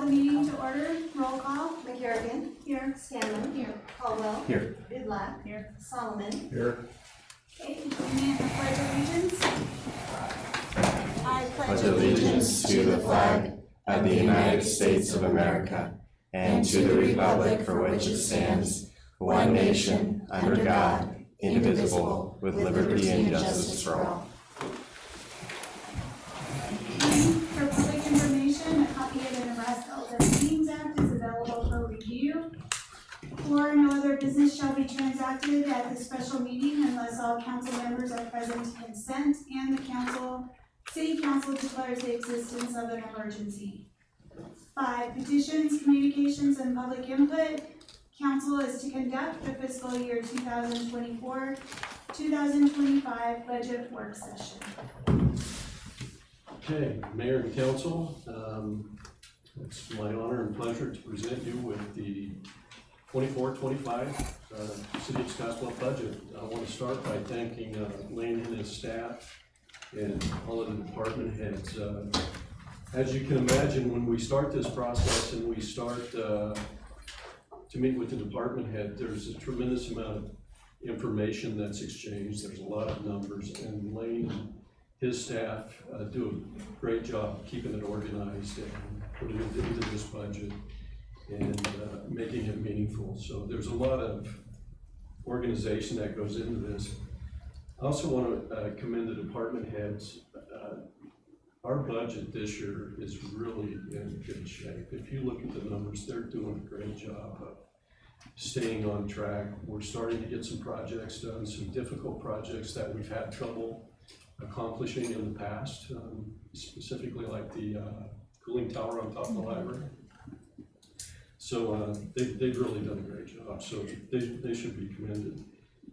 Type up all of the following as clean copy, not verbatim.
the meeting to order. Roll call. McCarrigan. Here. Scanlon. Here. Caldwell. Here. Vidlac. Here. Solomon. Here. Okay, and the pledge of allegiance. I Pledge allegiance to the flag of the United States of America and to the republic for which it stands, one nation, under God, indivisible, with liberty and justice for all. For public information, a copy of the Nebraska Open Meetings Act is available for review. Or no other business shall be transacted at this special meeting unless all council members are present to consent and the city council declares the existence of an emergency. 5, petitions, communications, and public input. Council is to conduct the fiscal year 2024-2025 budget work session. Okay, Mayor and Council, it's my honor and pleasure to present you with the 24-25 City of Scottsbluff budget. I want to start by thanking Lane and his staff and all of the department heads. As you can imagine, when we start this process and we start to meet with the department head, there's a tremendous amount of information that's exchanged. There's a lot of numbers, and Lane and his staff do a great job keeping it organized and putting it into this budget and making it meaningful. So there's a lot of organization that goes into this. I also want to commend the department heads. Our budget this year is really in good shape. If you look at the numbers, they're doing a great job of staying on track. We're starting to get some projects done, some difficult projects that we've had trouble accomplishing in the past, specifically like the cooling tower on top of the library. So they've really done a great job, so they should be commended.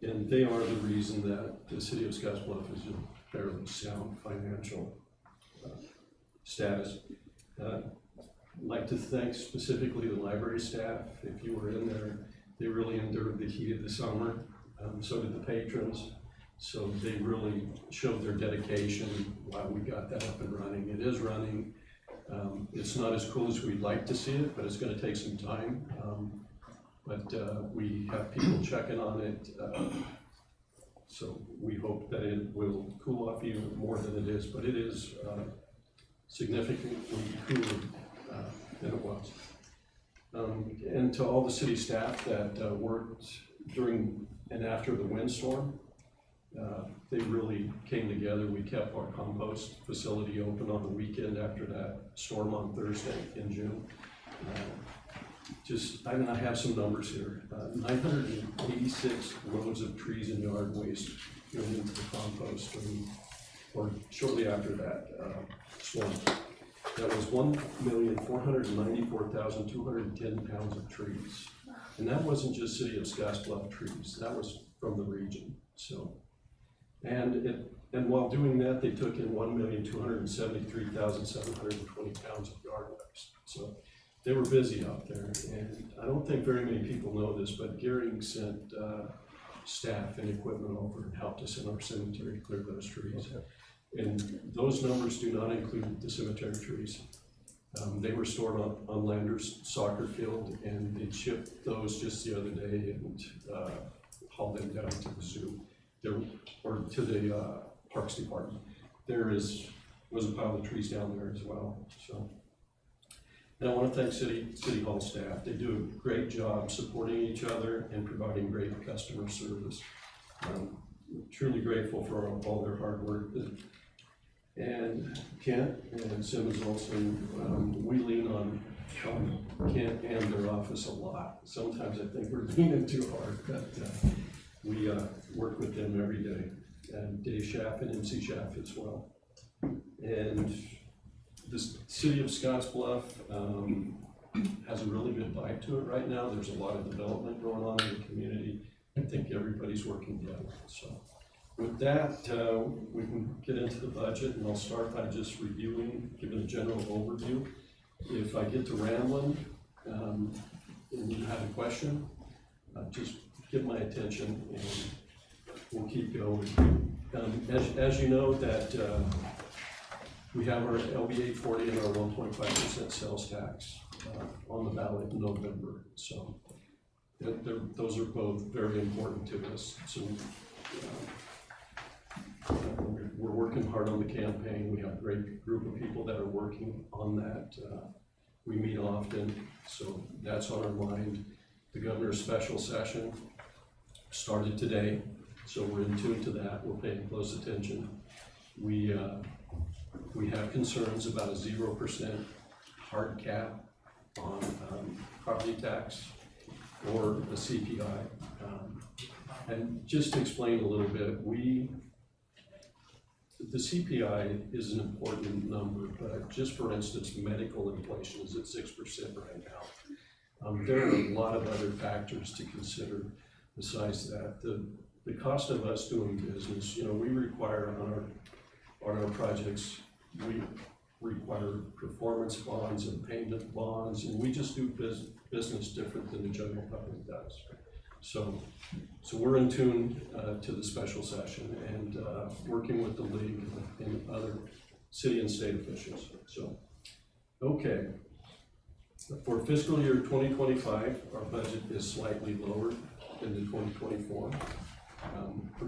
And they are the reason that the City of Scottsbluff is in fairly sound financial status. I'd like to thank specifically the library staff. If you were in there, they really endured the heat of the summer. So did the patrons. So they really showed their dedication while we got that up and running. It is running. It's not as cool as we'd like to see it, but it's going to take some time. But we have people checking on it. So we hope that it will cool off even more than it is, but it is significantly cooler than it was. And to all the city staff that worked during and after the windstorm, they really came together. We kept our compost facility open on the weekend after that storm on Thursday in June. I have some numbers here. 986 loads of trees and yard waste went into the compost or shortly after that storm. That was 1,494,210 pounds of trees. And that wasn't just City of Scottsbluff trees, that was from the region. So, and while doing that, they took in 1,273,720 pounds of yard waste. So they were busy out there, and I don't think very many people know this, but Gearing sent staff and equipment over and helped us in our cemetery to clear those trees. Okay. And those numbers do not include the cemetery trees. They were stored on Landers soccer field, and they shipped those just the other day and hauled them down to the zoo, or to the Parks Department. There was a pile of trees down there as well. So, and I want to thank City Hall staff. They do a great job supporting each other and providing great customer service. Truly grateful for all their hard work. And Kent and Simmons Olson, we lean on Kent and their office a lot. Sometimes I think we're leaning too hard, but we work with them every day. And Dave Schaff and MC Schaff as well. And the City of Scottsbluff has a really good vibe to it right now. There's a lot of development going on in the community. I think everybody's working together. So with that, we can get into the budget, and I'll start by just reviewing, giving a general overview. If I get to rambling and you have a question, just give my attention and we'll keep going. As you know that we have our LB 840 and our 1.5% sales tax. on the ballot in November. So those are both very important to us. So we're working hard on the campaign. We have a great group of people that are working on that. We meet often, so that's on our mind. The governor's special session started today, so we're in tune to that. We're paying close attention. We have concerns about a 0% hard cap on property tax or the CPI. And just to explain a little bit, the CPI is an important number, but just for instance, medical inflation is at 6% right now. There are a lot of other factors to consider besides that. The cost of us doing business, we require on our projects, we require performance bonds and payment bonds, and we just do business different than the general public does. So we're in tune to the special session and working with the league and other city and state officials. So, okay. For fiscal year 2025, our budget is slightly lower than the 2024. For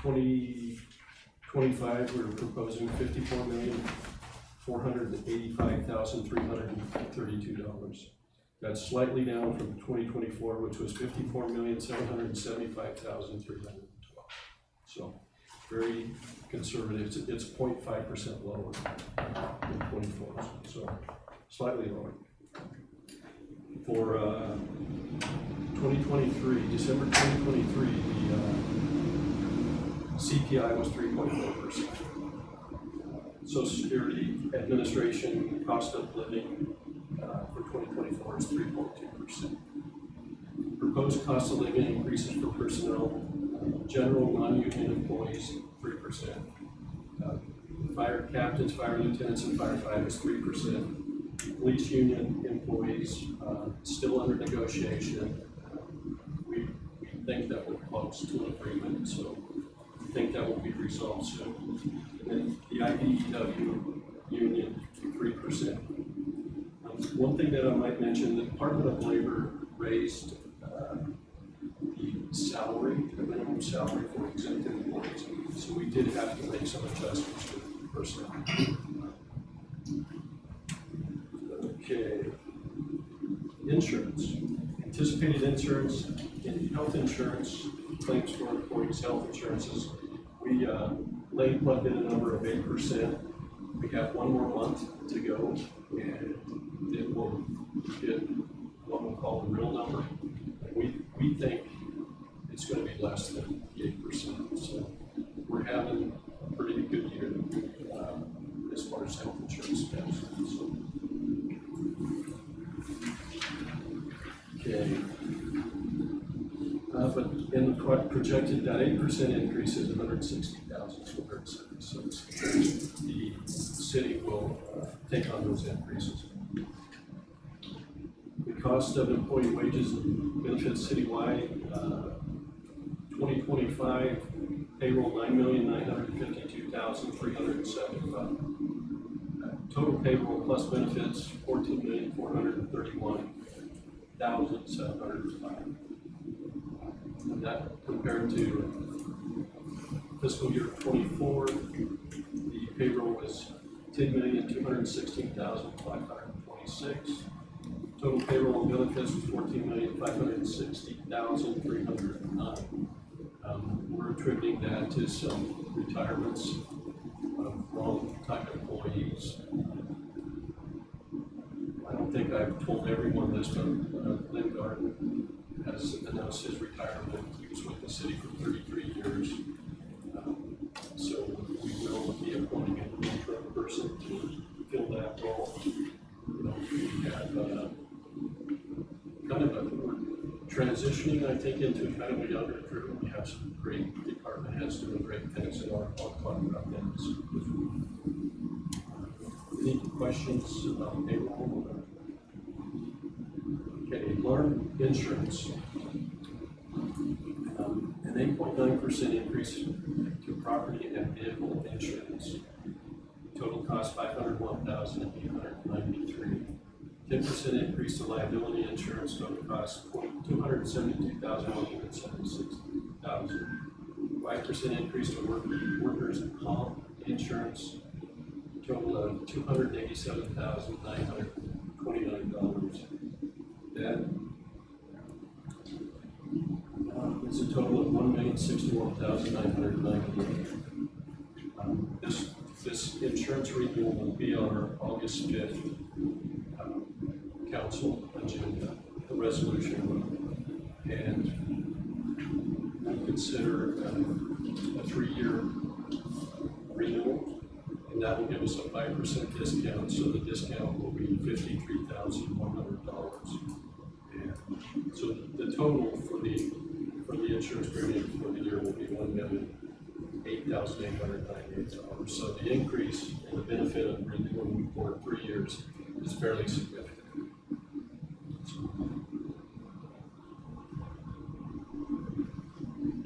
2025, we're proposing $54,485,332. That's slightly down from 2024, which was $54,775,312. So very conservative. It's 0.5% lower than 24, so slightly lower. For 2023, December 2023, the CPI was 3.4%. Social Security Administration cost of living for 2024 is 3.2%. Proposed cost of living increases for personnel, general non-union employees, 3%. Fire captains, fire lieutenants, and firefighters, 3%. Police union employees, still under negotiation. We think that will close to an agreement, so we think that will be resolved soon. And then the IBEW union, 3%. One thing that I might mention, the Department of Labor raised the minimum salary for exempted employees, so we did have to make some adjustments to personnel. Okay, insurance. Anticipated insurance, health insurance, claims for employees' health insurances. We plugged in a number of 8%. We have one more month to go, and it will get what we'll call the real number. We think it's going to be less than 8%. So we're having a pretty good year as far as health insurance goes. So, okay. But in the projected, that 8% increase is 160,276. The city will take on those increases. The cost of employee wages and benefits citywide, 2025 payroll $9,952,375. Total payroll plus benefits $14,431,705. And that compared to fiscal year 24, the payroll was $10,216,526. Total payroll and benefits was $14,560,309. We're attributing that to some retirements of long-time employees. I don't think I've told everyone this, but Lynn Garden has announced his retirement. He was with the city for 33 years. So we will be appointing an interim person to fill that role. We have we're transitioning, I think, into kind of a younger crew. We have some great department heads doing great things, and I'll talk about them. Any questions about payroll? Okay, learn insurance. An 8.9% increase to property and vehicle insurance. Total cost $501,893. 10% increase to liability insurance, total cost $272,176. 5% increase to workers' comp insurance, total of $287,929. That is a total of $1,061,998. This insurance renewal will be on our August 5th council agenda, the resolution, and we consider a 3-year renewal, and that will give us a 5% discount, so the discount will be $53,100. And so the total for the insurance premium for the year will be $1,008,898. So the increase in the benefit of renewing for 3 years is fairly significant.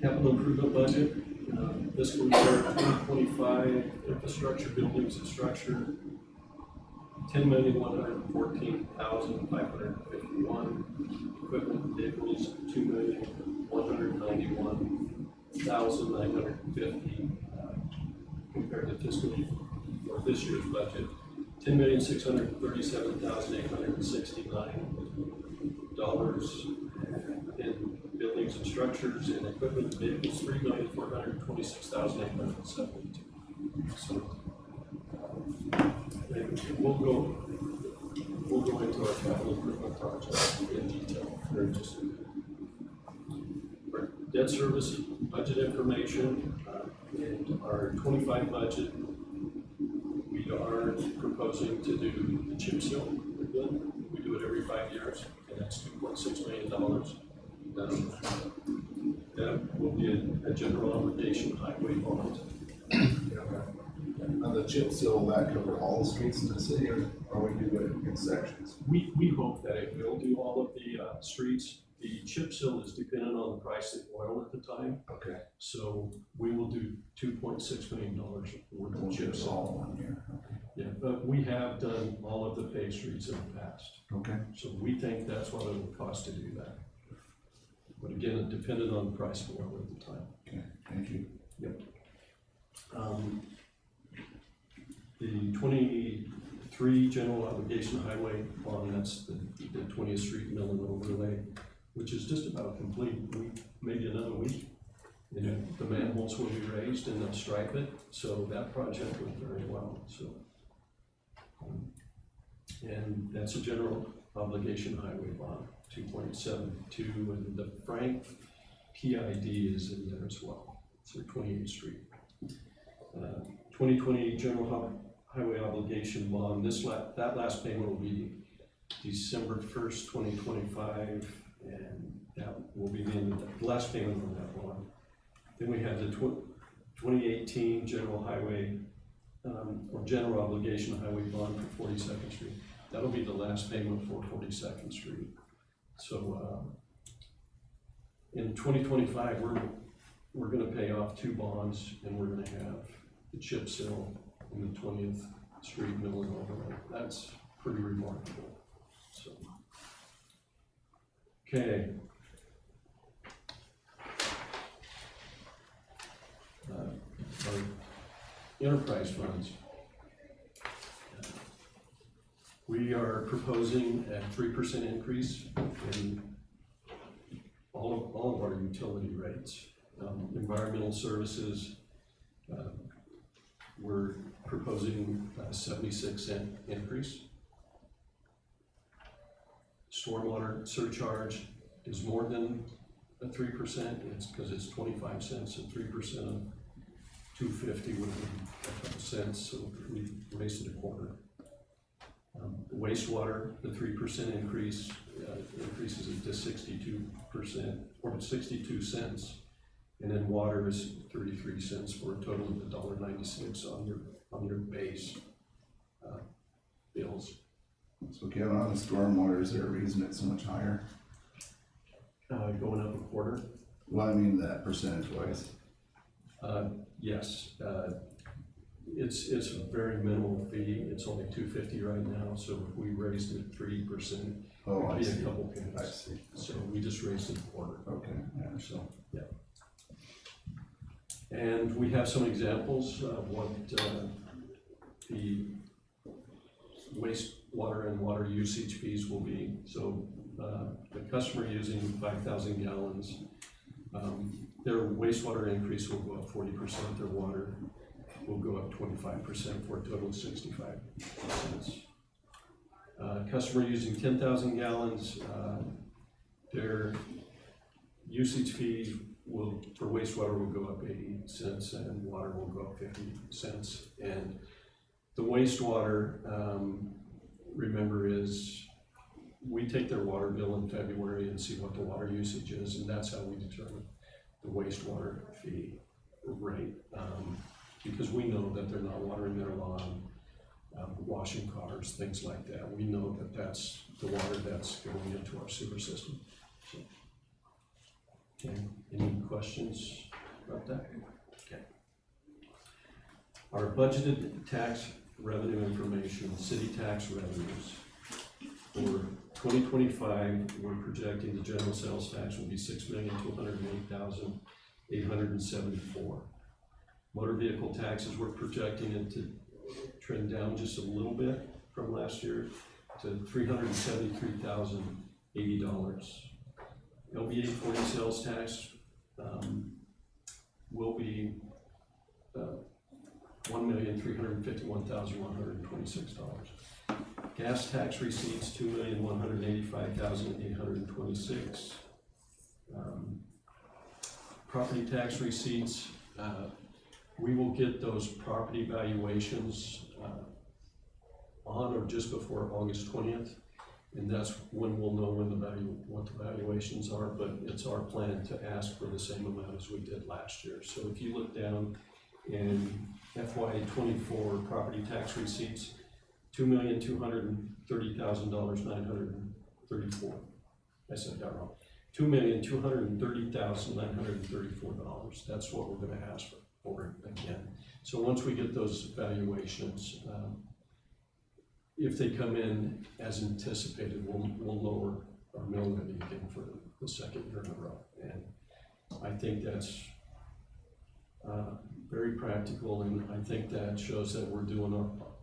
Capital improvement budget, fiscal year 2025, infrastructure, buildings and structure, $10,114,551. Equipment, vehicles, $2,191,950. Compared to fiscal year, or this year's budget, $10,637,869. In buildings and structures and equipment, vehicles, $3,426,872. So we'll go into our capital improvement project in detail very just a minute. Our debt service budget information, and our 25 budget, we are proposing to do the chip seal again. We do it every 5 years, and that's $2.6 million. That will be a general obligation highway bond. On the chip seal, will that cover all the streets in the city, or we do it in sections? We hope that it will do all of the streets. The chip seal is dependent on the price of oil at the time, Okay. so we will do $2.6 million worth of chip seal. All 1 year. Yeah, but we have done all of the paved streets in the past, Okay. so we think that's what it will cost to do that. But again, it depended on the price of oil at the time. Okay, thank you. Yep. The 23 general obligation highway bond, that's the 20th Street mill and overlay, which is just about complete. Maybe another week. And the manholes will be raised and they'll stripe it, so that project went very well. So, and that's a general obligation highway bond, 2.72, and the Frank PID is in there as well. So 28th Street. 2020 general highway obligation bond. That last payment will be December 1st, 2025, and that will be the last payment on that bond. Then we have the 2018 general highway or general obligation highway bond for 42nd Street. That'll be the last payment for 42nd Street. So in 2025, we're going to pay off 2 bonds, and we're going to have the chip seal in the 20th Street mill and overlay. That's pretty remarkable. So, okay. Our enterprise funds. We are proposing a 3% increase in all of our utility rates. Environmental services, we're proposing a 76-cent increase. Stormwater surcharge is more than a 3%. It's because it's 25 cents, and 3% of 250 would be a couple cents, so we raised it a quarter. The wastewater, the 3% increase increases it to 62% or 62 cents, and then water is 33 cents for a total of $1.96 on your base bills. So Kevin, on the stormwater, is there a reason it's so much higher? Going up a quarter. Well, I mean that percentage wise. Yes. It's a very minimal fee, it's only $250 right now, so if we raised it 3%, Oh, I it'd be see. a couple I pennies. see. So we just raised it a quarter. Okay, yeah. So, yeah. And we have some examples of what the wastewater and water usage fees will be. So the customer using 5,000 gallons, their wastewater increase will go up 40%, their water will go up 25% for a total of 65 cents. Customer using 10,000 gallons, their usage fee for wastewater will go up 80 cents and water will go up 50 cents. And the wastewater, remember, is we take their water bill in February and see what the water usage is, and that's how we determine the wastewater fee rate. Because we know that they're not watering their lawn, washing cars, things like that. We know that that's the water that's going into our sewer system. So, okay, any questions about that? Okay. Our budgeted tax revenue information, city tax revenues. For 2025, we're projecting the general sales tax will be $6,208,874. Motor vehicle taxes, we're projecting it to trend down just a little bit from last year to $373,080. LBA 40 sales tax will be $1,351,126. Gas tax receipts, $2,185,826. Property tax receipts, we will get those property valuations on or just before August 20th, and that's when we'll know what the valuations are. But it's our plan to ask for the same amount as we did last year. So if you look down in FY24 property tax receipts, $2,230,934. I said that wrong. $2,230,934. That's what we're going to ask for again. So once we get those valuations, if they come in as anticipated, we'll lower our mill levy again for the second year in a row. And I think that's very practical, and I think that shows that we're doing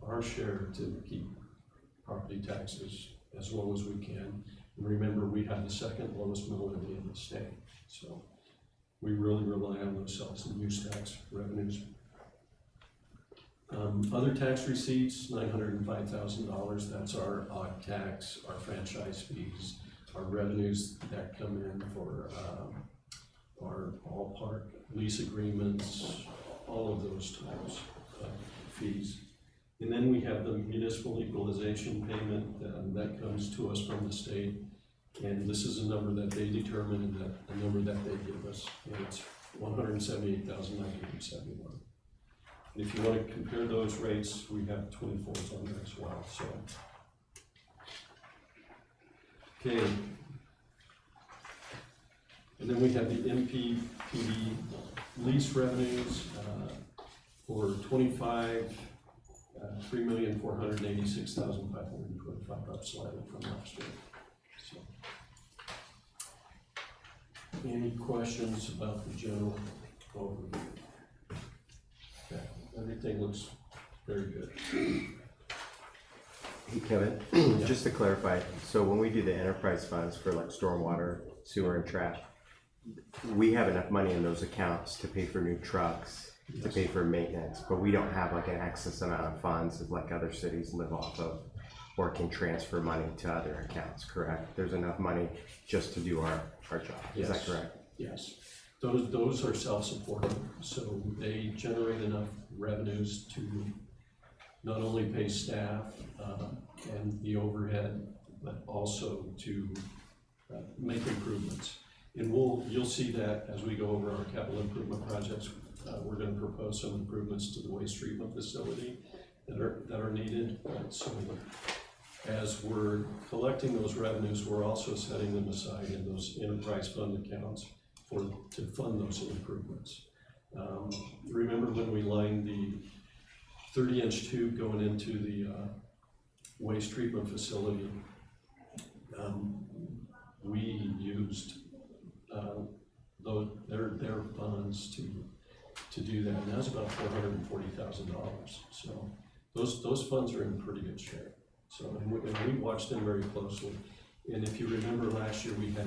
our share to keep property taxes as low as we can. And remember, we have the second lowest mill levy in the state, so we really rely on those sales and use tax revenues. Other tax receipts, $905,000. That's our OG tax, our franchise fees, our revenues that come in for our ballpark lease agreements, all of those types of fees. And then we have the municipal equalization payment that comes to us from the state. And this is a number that they determine and a number that they give us. And it's $178,971. And if you want to compare those rates, we have 24s on there as well. So, okay. And then we have the MPPD lease revenues for 25, $3,486,525, up slightly from last year. So, any questions about the general overview? Okay, everything looks very good. Hey Kevin, just to clarify, so when we do the enterprise funds for like stormwater, sewer and trash, we have enough money in those accounts to pay for new trucks, to pay for maintenance, but we don't have like an excess amount of funds that like other cities live off of or can transfer money to other accounts, correct? There's enough money just to do our job, is that correct? Yes, those are self-supporting, so they generate enough revenues to not only pay staff and the overhead, but also to make improvements. And you'll see that as we go over our capital improvement projects. We're going to propose some improvements to the waste treatment facility that are needed. So as we're collecting those revenues, we're also setting them aside in those enterprise fund accounts to fund those improvements. Remember when we lined 30-inch tube going into the waste treatment facility. We used their funds to do that, and that was about $440,000. So those funds are in pretty good shape. So and we watched them very closely. And if you remember last year, we had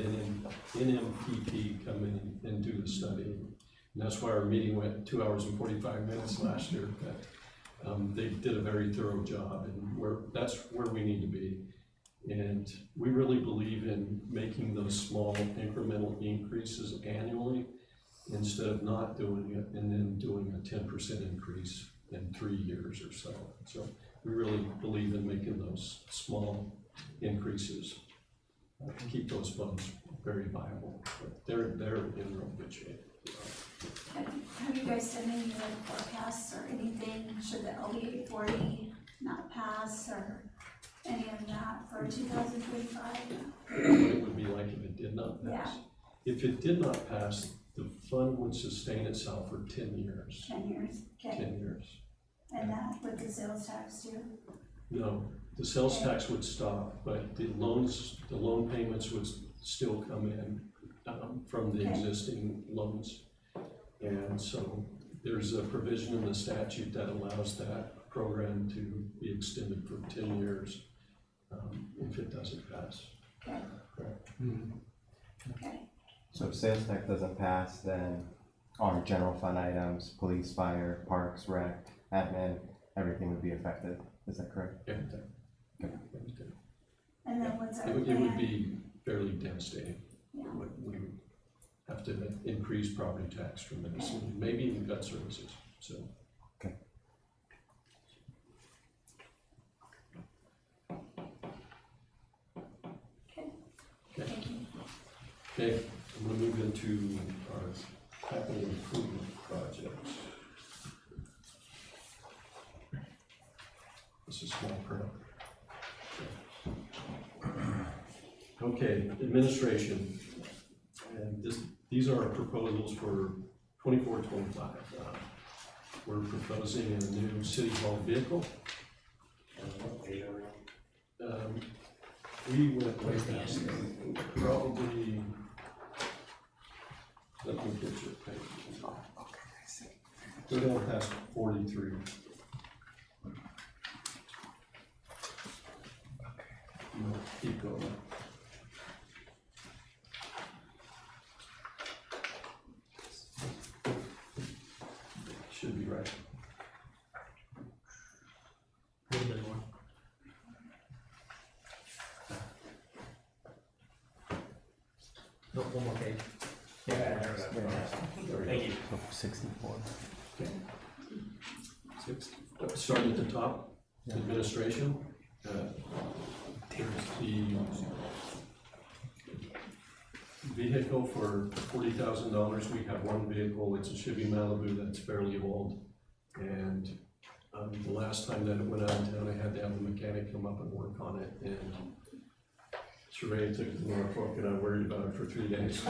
NMPP come in and do the study. And that's why our meeting went 2 hours and 45 minutes last year. But they did a very thorough job, and that's where we need to be. And we really believe in making those small incremental increases annually instead of not doing it and then doing a 10% increase in 3 years or so. So we really believe in making those small increases to keep those funds very viable. But they're in real good shape. Have you guys done any like forecasts or anything, should the LD 840 not pass or any of that for 2025? What it would be like if it did not pass. Yeah. If it did not pass, the fund would sustain itself for 10 years. 10 years, okay. 10 years. And that with the sales tax too? No, the sales tax would stop, but the loan payments would still come in from the Okay. existing loans. And so there's a provision in the statute that allows that program to be extended for 10 years if it doesn't pass. Okay. Okay. So if sales tax doesn't pass, then our general fund items, police, fire, parks, rec, admin, everything would be affected. Is that correct? Everything. Okay. Everything. And then what's our It would plan? be fairly devastating. Yeah. We would have to increase property tax tremendously, maybe even cut services, so. Thank you. Okay, I'm gonna move into our capital improvement projects. This is small print. Okay, administration. And these are our proposals for 24-25. We're proposing a new city hall vehicle. We went way past that. Probably, let me get your page. Go down past 43. No, keep going. Should be right. A little bit more. No, one more page. Yeah, there we go. Thank you. 64. Starting at the top, administration. Here's the vehicle for $40,000. We have one vehicle, it's a Chevy Malibu that's fairly old. And the last time that it went out of town, I had to have a mechanic come up and work on it. And Sheree took it to Norfolk and I worried about it for 3 days.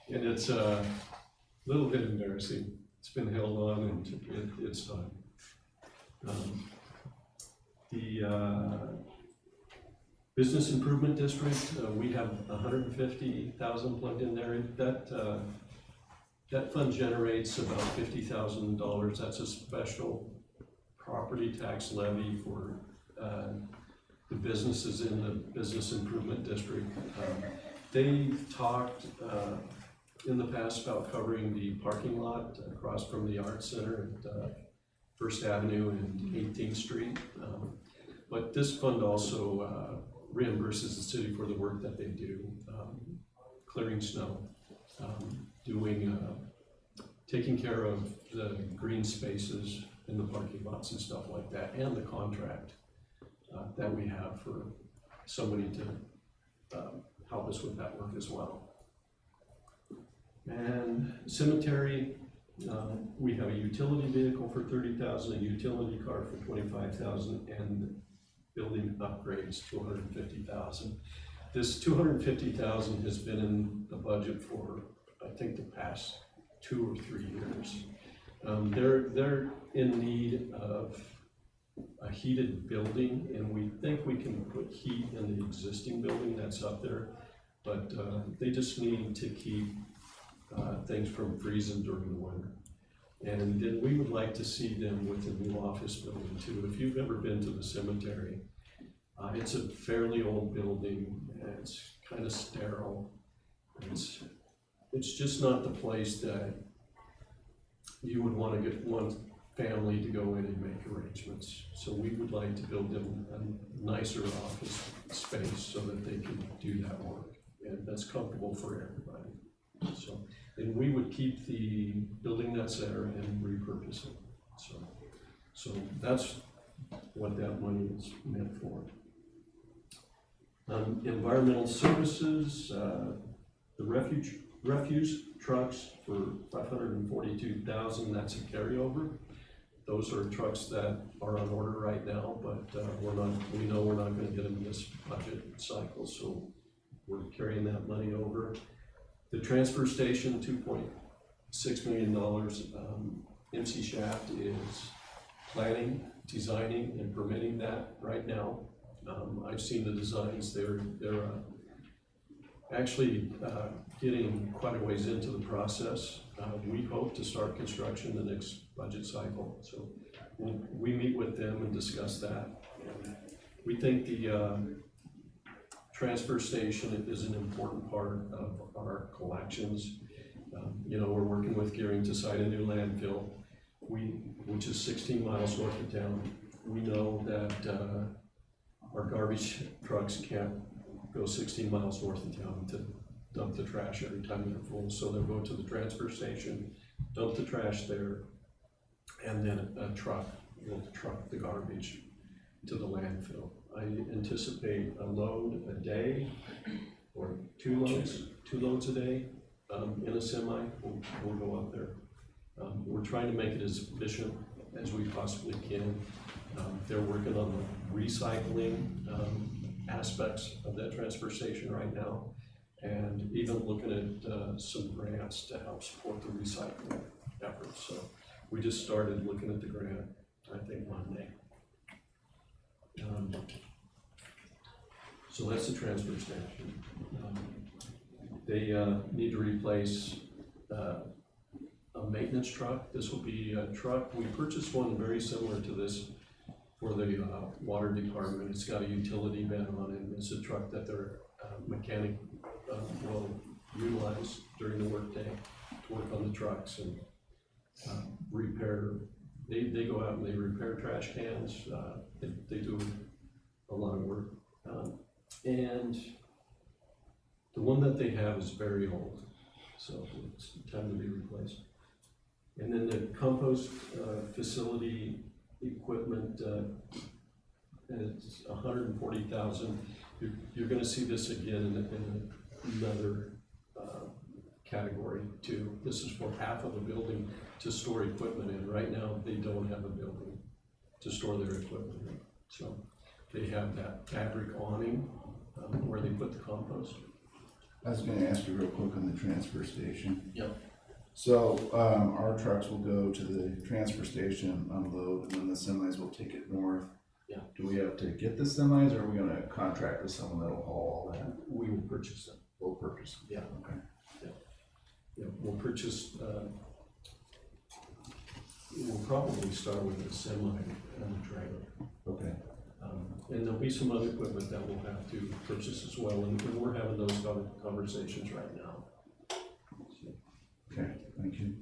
And it's a little bit embarrassing. It's been held on and it's done. The Business Improvement District, we have $150,000 plugged in there. That fund generates about $50,000. That's a special property tax levy for the businesses in the Business Improvement District. They've talked in the past about covering the parking lot across from the Art Center at First Avenue and 18th Street. But this fund also reimburses the city for the work that they do, clearing snow, taking care of the green spaces in the parking lots and stuff like that, and the contract that we have for somebody to help us with that work as well. And cemetery, we have a utility vehicle for $30,000, a utility car for $25,000, and building upgrades $250,000. This $250,000 has been in the budget for I think the past 2 or 3 years. They're in need of a heated building, and we think we can put heat in the existing building that's up there, but they just need to keep things from freezing during the winter. And then we would like to see them with a new office building too. If you've ever been to the cemetery, it's a fairly old building, and it's kind of sterile. It's just not the place that you would want to get one family to go in and make arrangements. So we would like to build them a nicer office space so that they can do that work, and that's comfortable for everybody. So, and we would keep the building that's there and repurpose it. So that's what that money is meant for. Environmental services, the refuse trucks for $542,000, that's a carryover. Those are trucks that are on order right now, but we know we're not gonna get them in this budget cycle, so we're carrying that money over. The transfer station, $2.6 million, MC Shaft is planning, designing, and permitting that right now. I've seen the designs. They're actually getting quite a ways into the process. We hope to start construction the next budget cycle. So we meet with them and discuss that. And we think the transfer station is an important part of our collections. We're working with Gearing to site a new landfill, which is 16 miles north of town. We know that our garbage trucks can't go 16 miles north of town to dump the trash every time they're full, so they'll go to the transfer station, dump the trash there, and then a truck will truck the garbage to the landfill. I anticipate a load a day, or two loads a day in a semi will go up there. We're trying to make it as efficient as we possibly can. They're working on the recycling aspects of that transfer station right now, and even looking at some grants to help support the recycling efforts. So we just started looking at the grant, I think, Monday. So that's the transfer station. They need to replace a maintenance truck. This will be a truck. We purchased one very similar to this for the water department. It's got a utility van on it. It's a truck that their mechanic will utilize during the workday to work on the trucks and repair. They go out and they repair trash cans. They do a lot of work. And the one that they have is very old, so it's time to be replaced. And then the compost facility equipment, it's $140,000. You're going to see this again in another category too. This is for half of a building to store equipment in. Right now, they don't have a building to store their equipment in. So they have that fabric awning where they put the compost. I was gonna ask you real quick on the transfer station. Yep. So, our trucks will go to the transfer station, unload, and then the semis will take it north. Yeah. Do we have to get the semis, or are we gonna contract with someone that'll haul all that? We will purchase them. We'll purchase them. Yeah. Okay. Yeah, we'll purchase, we'll probably start with a semi and a trailer. Okay. And there'll be some other equipment that we'll have to purchase as well, and we're having those conversations right now. Okay, thank you.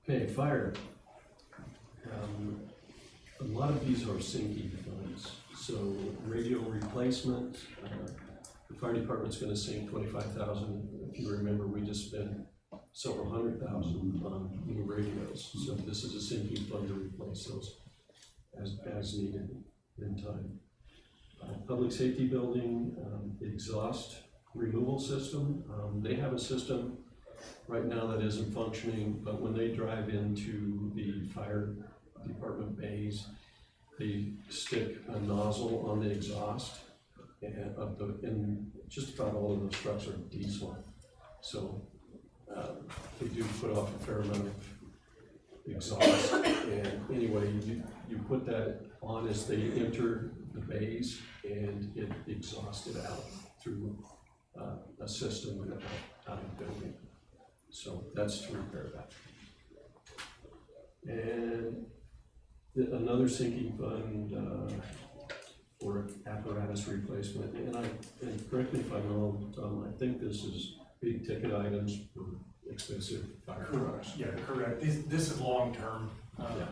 Okay, fire. A lot of these are sinking funds. So radio replacement, the fire department's gonna sink $25,000. If you remember, we just spent several $100,000 on new radios. So this is a sinking fund to replace those as needed in time. Public safety building, the exhaust removal system. They have a system right now that isn't functioning, but when they drive into the fire department bays, they stick a nozzle on the exhaust and just about all of those trucks are diesel. So, they do put off a fair amount of exhaust, and anyway, you put that on as they enter the bays, and it exhausts it out through a system out of the building. So that's to repair that. And another sinking fund for apparatus replacement, and correct me if I'm wrong, Tom, I think this is big ticket items for expensive fire trucks. Yeah, correct. This is long-term, Yeah.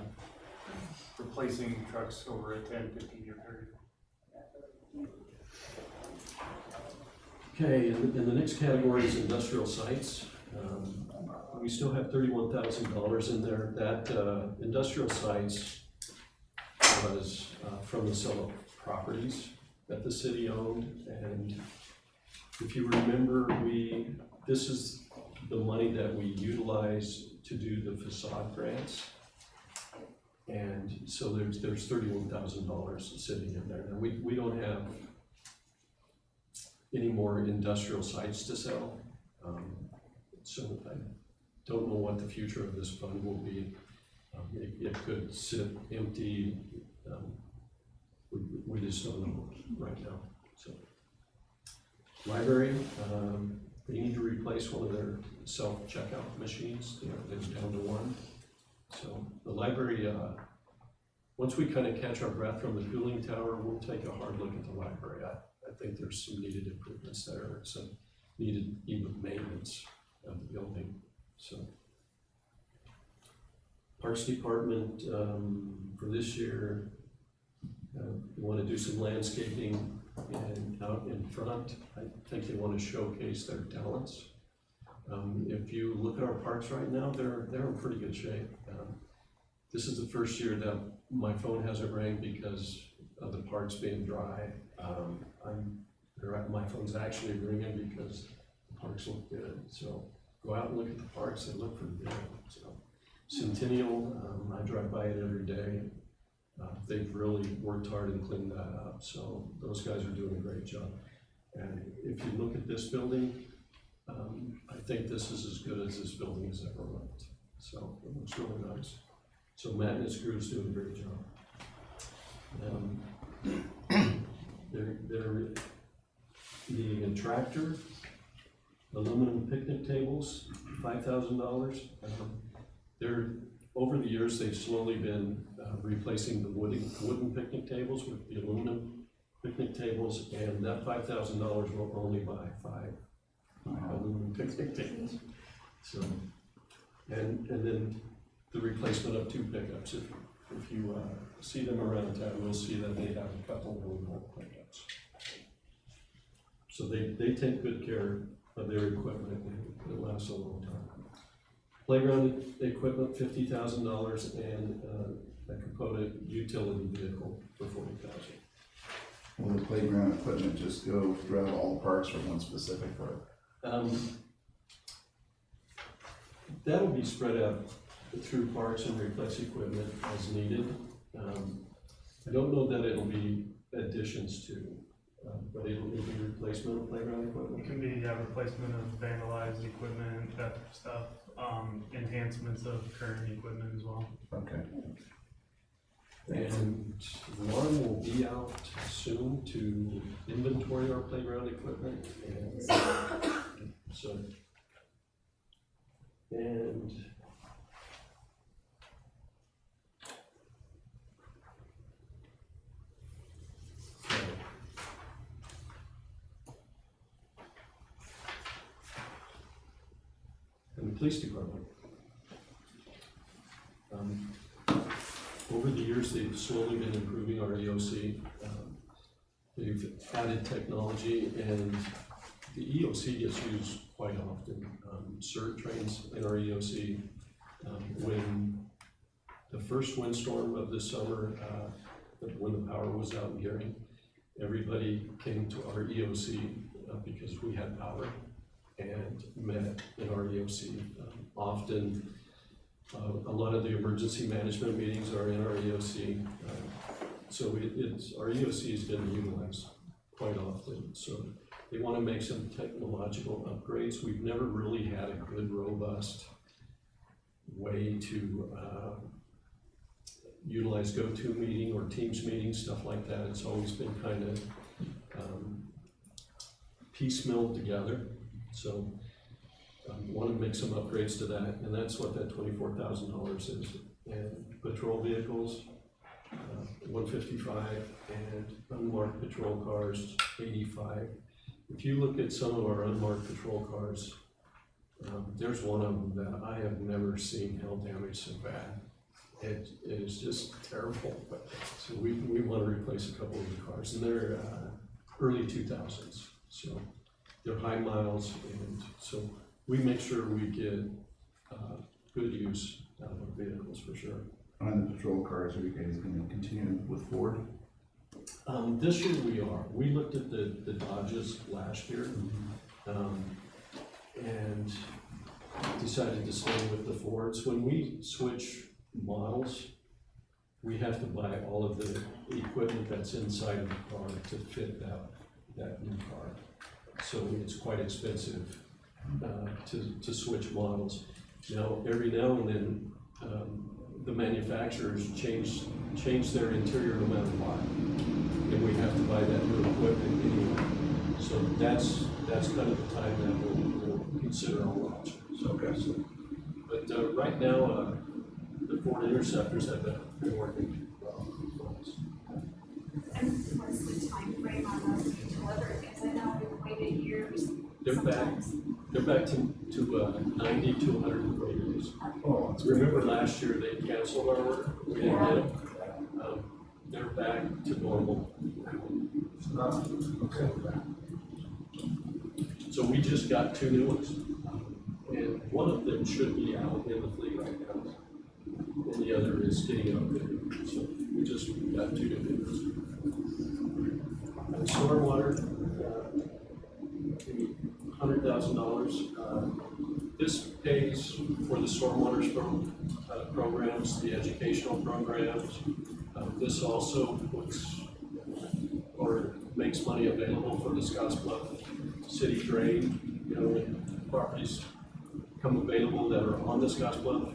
replacing trucks over a 10, 15-year period. Okay, and the next category is industrial sites. We still have $31,000 in there. That industrial sites was from the sale of properties that the city owned. And if you remember, this is the money that we utilize to do the facade grants. And so there's $31,000 sitting in there. Now, we don't have any more industrial sites to sell. So I don't know what the future of this fund will be. It could sit empty. We just don't know right now. So, library, they need to replace one of their self-checkout machines. They're down to one. So the library, once we kind of catch our breath from the cooling tower, we'll take a hard look at the library. I think there's some needed improvements there, some needed even maintenance of the building. So, Parks Department, for this year, we want to do some landscaping and out in front. I think they want to showcase their talents. If you look at our parks right now, they're in pretty good shape. This is the first year that my phone hasn't rang because of the parks being dry. My phone's actually ringing because the parks look good. So go out and look at the parks, they look pretty good. So Centennial, I drive by it every day. They've really worked hard and cleaned that up. So those guys are doing a great job. And if you look at this building, I think this is as good as this building has ever looked. So it looks really nice. So Matt and his crew is doing a great job. They're needing a tractor, aluminum picnic tables, $5,000. Over the years, they've slowly been replacing the wooden picnic tables with the aluminum picnic tables, and that $5,000 will only buy 5 aluminum picnic tables. So, and then the replacement of 2 pickups. If you see them around town, you'll see that they have a couple of aluminum pickups. So they take good care of their equipment, and it lasts a long time. Playground equipment, $50,000, and a component utility vehicle for $40,000. Will the playground equipment just go throughout all the parks or one specific park? That'll be spread out through parks and replace equipment as needed. I don't know that it'll be additions to, but it'll be replacement of playground It equipment. can be replacement of vandalized equipment, that type of stuff, enhancements of current equipment as well. Okay. And Lauren will be out soon to inventory our playground equipment, and so, and the police department. Over the years, they've slowly been improving our EOC. They've added technology, and the EOC gets used quite often. CERT trains in our EOC. When the first windstorm of this summer, when the power was out in Gary, everybody came to our EOC because we had power and met in our EOC. Often, a lot of the emergency management meetings are in our EOC. So our EOC has been utilized quite often. So they want to make some technological upgrades. We've never really had a good, robust way to utilize GoToMeeting or Teams meetings, stuff like that. It's always been kind of piecemealed together. So want to make some upgrades to that, and that's what that $24,000 is. And patrol vehicles, 155, and unmarked patrol cars, 85. If you look at some of our unmarked patrol cars, there's one of them that I have never seen hail damage so bad. It is just terrible. So we want to replace a couple of the cars, and they're early 2000s. So they're high miles, and so we make sure we get good use out of our vehicles for sure. On the patrol cars, are you guys gonna continue with Ford? This year we are. We looked at the Dodges last year, and decided to stay with the Fords. When we switch models, we have to buy all of the equipment that's inside of the car to fit that new car. So it's quite expensive to switch models. Now, every now and then, the manufacturers change their interior no matter what, and we have to buy that new equipment anyway. So that's kind of the time that we'll consider all options. Okay. But right now, the Ford Interceptors have been working well for us. And what's the time frame on those being delivered? Because I know we've waited years. They're back to 90 to 120 days. Oh, that's Remember last year they canceled our order? We didn't get them. They're back to normal. okay. So we just got 2 new ones. And one of them should be out in the fleet right now. And the other is getting updated. So we just got 2 new ones. And stormwater, $100,000. This pays for the stormwater programs, the educational programs. This also puts or makes money available for the Scottsbluff City Drain. You know, when properties come available that are on the Scottsbluff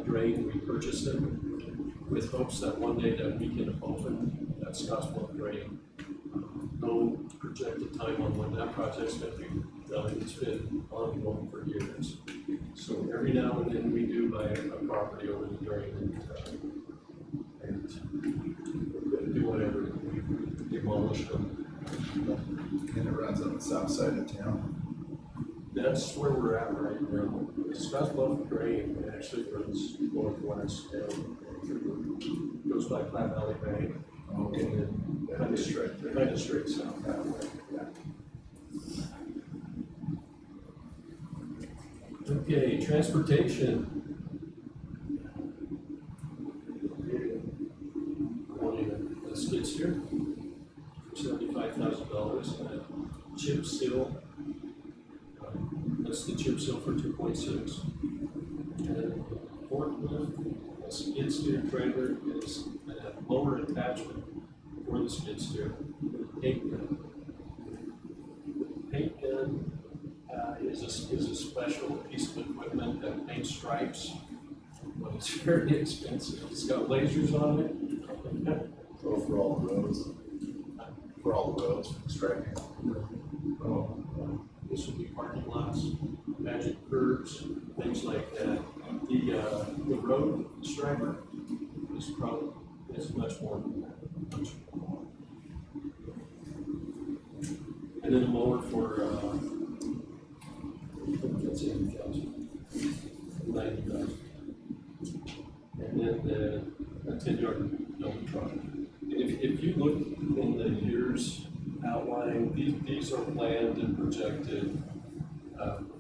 Drain, we purchase them with hopes that one day that we can open that Scottsbluff Drain. No projected time on when that project's going to be done. It's been ongoing for years. So every now and then we do buy a property over the drain, and we're going to do whatever, we demolish them. And it runs on the south side of town. That's where we're at right now. The Scottsbluff Drain actually runs northwest down through, goes by Platte Valley Bank. Okay. And then kind of straight south that way. Okay, transportation. Wanting a skid steer for $75,000. Chip seal. That's the chip seal for 2.6. And forklift, a skid steer trailer is a lower attachment for the skid steer. Paint gun. Paint gun is a special piece of equipment that paints stripes, but it's very expensive. It's got lasers on it. Oh, for all the roads. For all the roads, striping. Oh. This would be parking lots, magic curves, things like that. The road striper is much more than that. And then a mower for that's 80,000, 90,000. And then a 10-yard dump truck. If you look in the years outline, these are planned and projected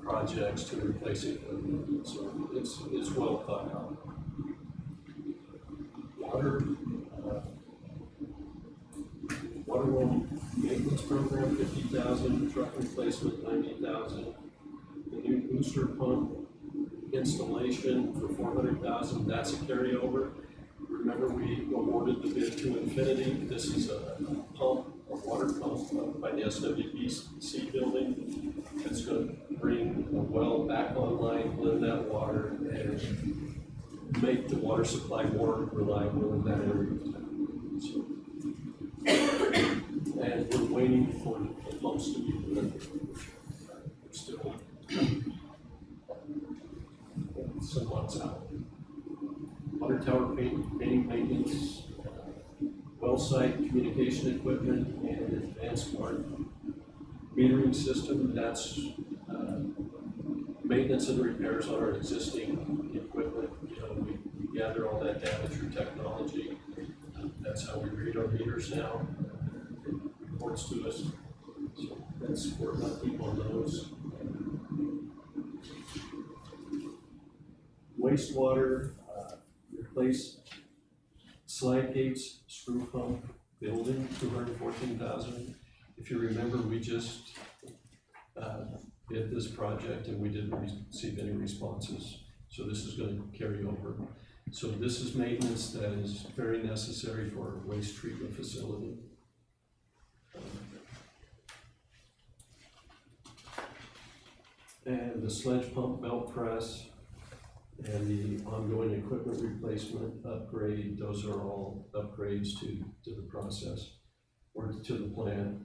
projects to replace equipment. So it's well thought out. Water well maintenance program, 50,000, truck replacement, 90,000. The new booster pump installation for 400,000, that's a carryover. Remember, we awarded the bid to Infinity. This is a pump, a water pump by the SWBC building. That's gonna bring a well back online, blend that water, and make the water supply more reliable in that area. So, and we're waiting for the pumps to be delivered. We're still some months out. Water tower painting maintenance, well site communication equipment, and advanced smart metering system. That's maintenance and repairs on our existing equipment. You know, we gather all that data through technology. That's how we read our meters now. It reports to us. So that's we're upkeep on those. Wastewater, replace slide gates, screw pump, building, $214,000. If you remember, we just did this project and we didn't receive any responses. So this is going to carry over. So this is maintenance that is very necessary for our waste treatment facility. And the sledge pump belt press and the ongoing equipment replacement upgrade, those are all upgrades to the process or to the plant.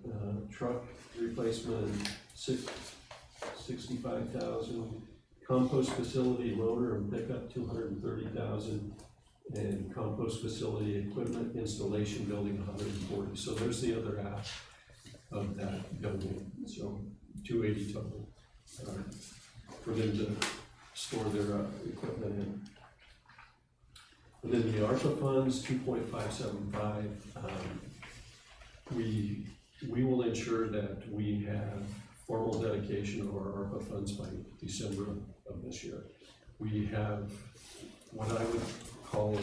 Truck replacement, $65,000. Compost facility loader and pickup, $230,000. And compost facility equipment installation building, $140,000. So there's the other half of that building. So $280,000 total for them to store their equipment in. And then the ARPA funds, 2.575. We will ensure that we have formal dedication of our ARPA funds by December of this year. We have what I would call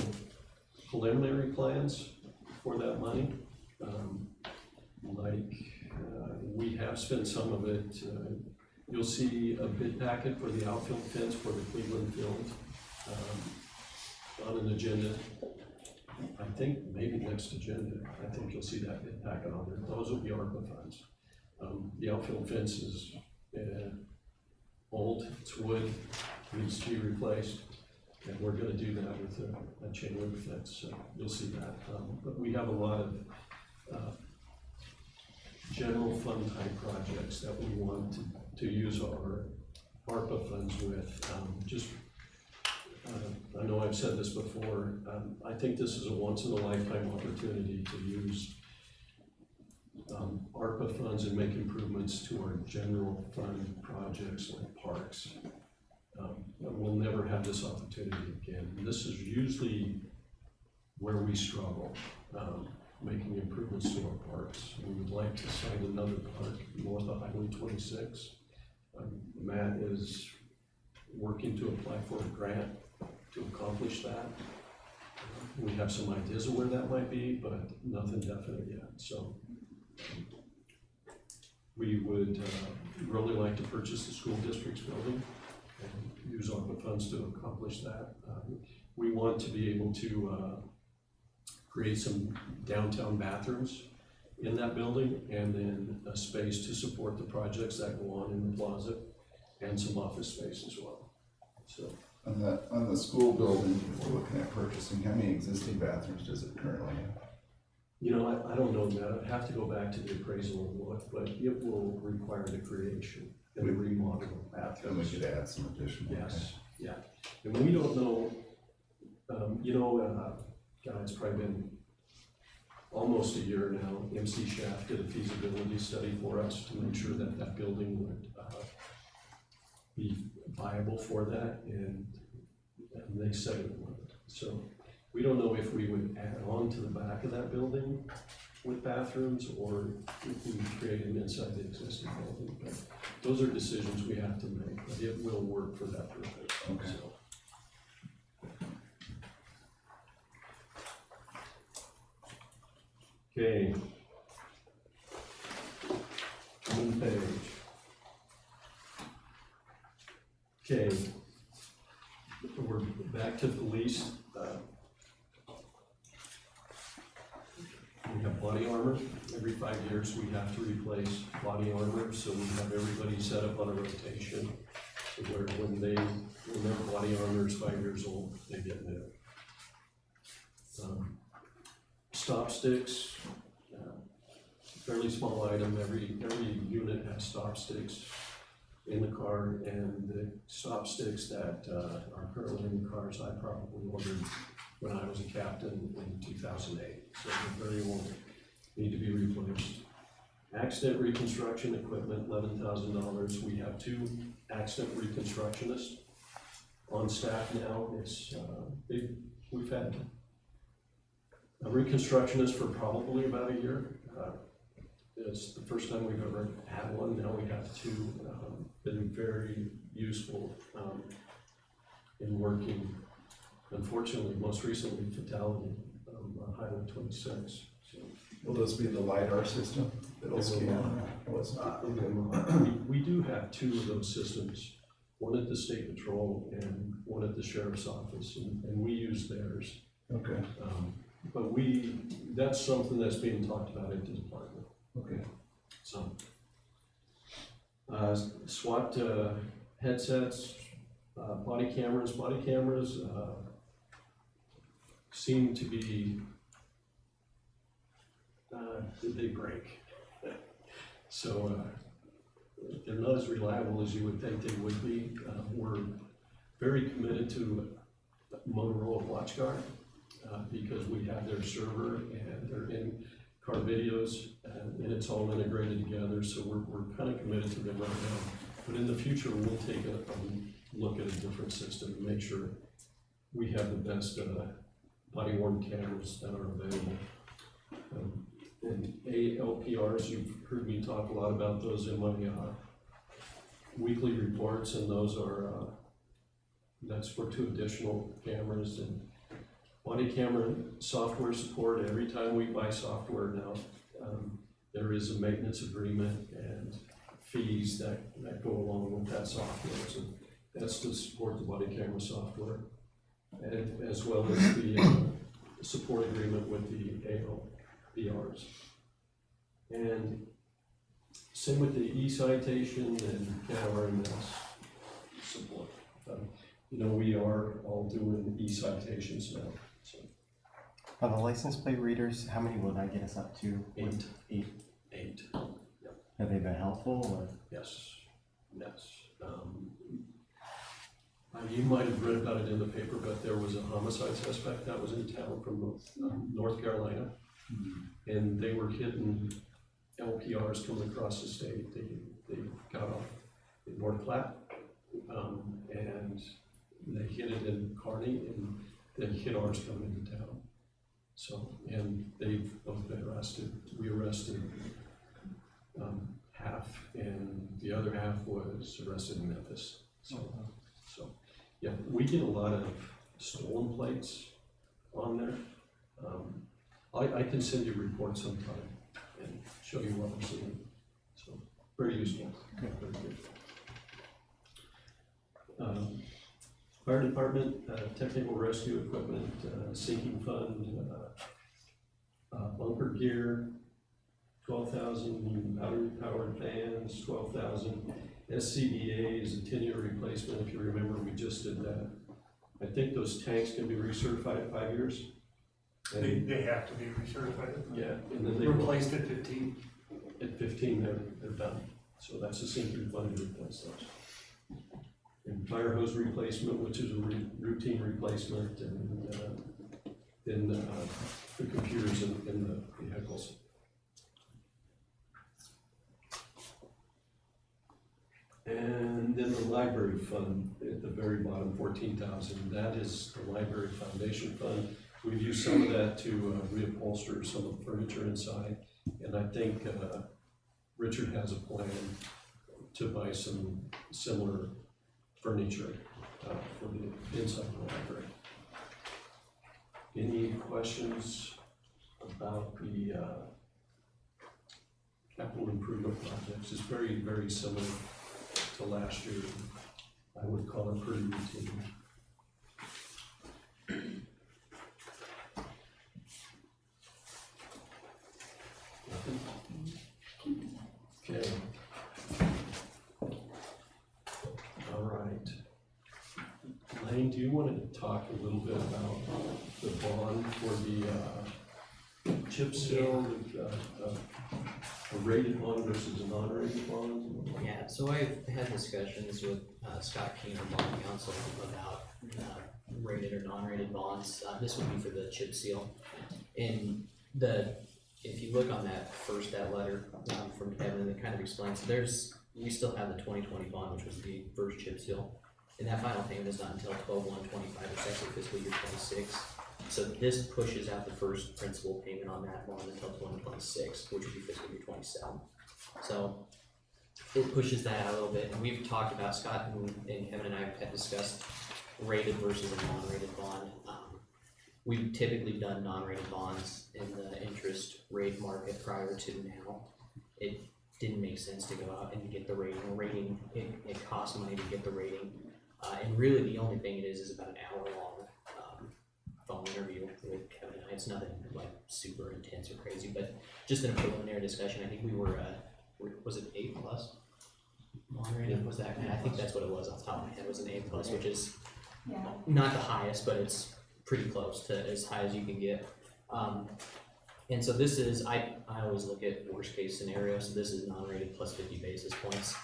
preliminary plans for that money. We have spent some of it. You'll see a bid packet for the outfield fence for the Cleveland field on an agenda. I think maybe next agenda, I think you'll see that bid packet on there. Those will be ARPA funds. The outfield fence is old, it's wood, needs to be replaced. And we're gonna do that with a chain link fence, so you'll see that. But we have a lot of general fund type projects that we want to use our ARPA funds with. I know I've said this before, I think this is a once in a lifetime opportunity to use ARPA funds and make improvements to our general fund projects like parks. We'll never have this opportunity again. And this is usually where we struggle, making improvements to our parks. We would like to site another park north of Highway 26. Matt is working to apply for a grant to accomplish that. We have some ideas of where that might be, but nothing definite yet. So we would really like to purchase the school district's building and use ARPA funds to accomplish that. We want to be able to create some downtown bathrooms in that building and then a space to support the projects that go on in the plaza and some office space as well. So On the school building, we're looking at purchasing, how many existing bathrooms does it currently have? you know, I don't know that. I'd have to go back to the appraisal and look, but it will require the creation and the remodel of Then we bathrooms. could add some additional. Yes, yeah. And we don't know, God, it's probably been almost a year now. MC Shaft did a feasibility study for us to make sure that that building would be viable for that, and they said it would. So we don't know if we would add on to the back of that building with bathrooms or if we would create them inside the existing building. But those are decisions we have to make, but it will work for that purpose. Okay. So. Okay. One page. Okay. We're back to the lease. We have body armor. Every 5 years, we have to replace body armor, so we have everybody set up on a rotation. So where when their body armor is 5 years old, they get new. Stop sticks, fairly small item. Every unit has stop sticks in the car, and the stop sticks that are currently in the cars I probably ordered when I was a captain in 2008. So they're very old, need to be replaced. Accident reconstruction equipment, $11,000. We have 2 accident reconstructionists on staff now. We've had a reconstructionist for probably about a year. It's the first time we've ever had one. Now we have 2. Been very useful in working. Unfortunately, most recently, fatality on Highway 26. So, Will this be the LiDAR system? It'll scan. Oh, it's not. we do have 2 of those systems, one at the State Patrol and one at the Sheriff's Office, and we use theirs. Okay, But that's something that's being talked about at the department. okay. So, SWAT headsets, body cameras seem to be, they break. So, they're not as reliable as you would think they would be. We're very committed to Motorola WatchGuard because we have their server and their in-car videos, and it's all integrated together. So we're kind of committed to them right now. But in the future, we'll take a look at a different system and make sure we have the best body-worn cameras that are available. And ALPRs, you've heard me talk a lot about those in my weekly reports, and those are, that's for 2 additional cameras. And body camera software support. Every time we buy software now, there is a maintenance agreement and fees that go along with that software. So that's to support the body camera software, and as well as the support agreement with the ALPRs. And same with the e-citation and CAT-RMS support. We are all doing e-citations now. So On the license plate readers, how many will that get us up to? 8. 8. Have they been helpful or? Yes. You might have read about it in the paper, but there was a homicide suspect that was in town from North Carolina, and they were hitting LPRs coming across the state. They got off in North Platte, and they hit it in Kearney, and they hit ours coming into town. So, and they've both been arrested. We arrested half, and the other half was arrested in Memphis. So yeah, we get a lot of stolen plates on there. I can send you a report sometime and show you what we're seeing. So very useful. Very good. Fire department, technical rescue equipment, sinking fund, bunker gear, 12,000, battery powered fans, 12,000. SCBA is a 10-year replacement. If you remember, we just did that. I think those tanks can be recertified at 5 years. And They have to be recertified. yeah, and then they Replaced at 15. At 15, they're done. So that's a sinking fund to replace those. And fire hose replacement, which is a routine replacement, and then the computers in the vehicles. And then the library fund at the very bottom, 14,000. That is the library foundation fund. We've used some of that to reupholster some of the furniture inside, and I think Richard has a plan to buy some similar furniture for the inside the library. Any questions about the capital improvement projects? It's very, very similar to last year. I would call it pretty routine. do you want to talk a little bit about the bond for the chip seal, a rated bond versus a non-rated bond? Yeah, so I've had discussions with Scott King, our bond counsel, about rated or non-rated bonds. This would be for the chip seal. And if you look on that letter from Kevin, it kind of explains, we still have the 2020 bond, which was the first chip seal. And that final payment is not until 12/1/25, it's actually fiscal year 26. So this pushes out the first principal payment on that bond until 2026, which would be fiscal year 27. So it pushes that out a little bit, and we've talked about, Scott and Kevin and I have discussed rated versus a non-rated bond. We've typically done non-rated bonds in the interest rate market prior to now. It didn't make sense to go out and get the rating. It costs money to get the rating. And really the only thing it is about an hour-long phone interview with Kevin and I. It's nothing like super intense or crazy, but just in a preliminary discussion, I think we were, was it 8+? Non-rated, was that? I think that's what it was off the top of my head, it was an 8+, which is Yeah. not the highest, but it's pretty close to as high as you can get. And so this is, I always look at worst case scenario, so this is non-rated plus 50 basis points.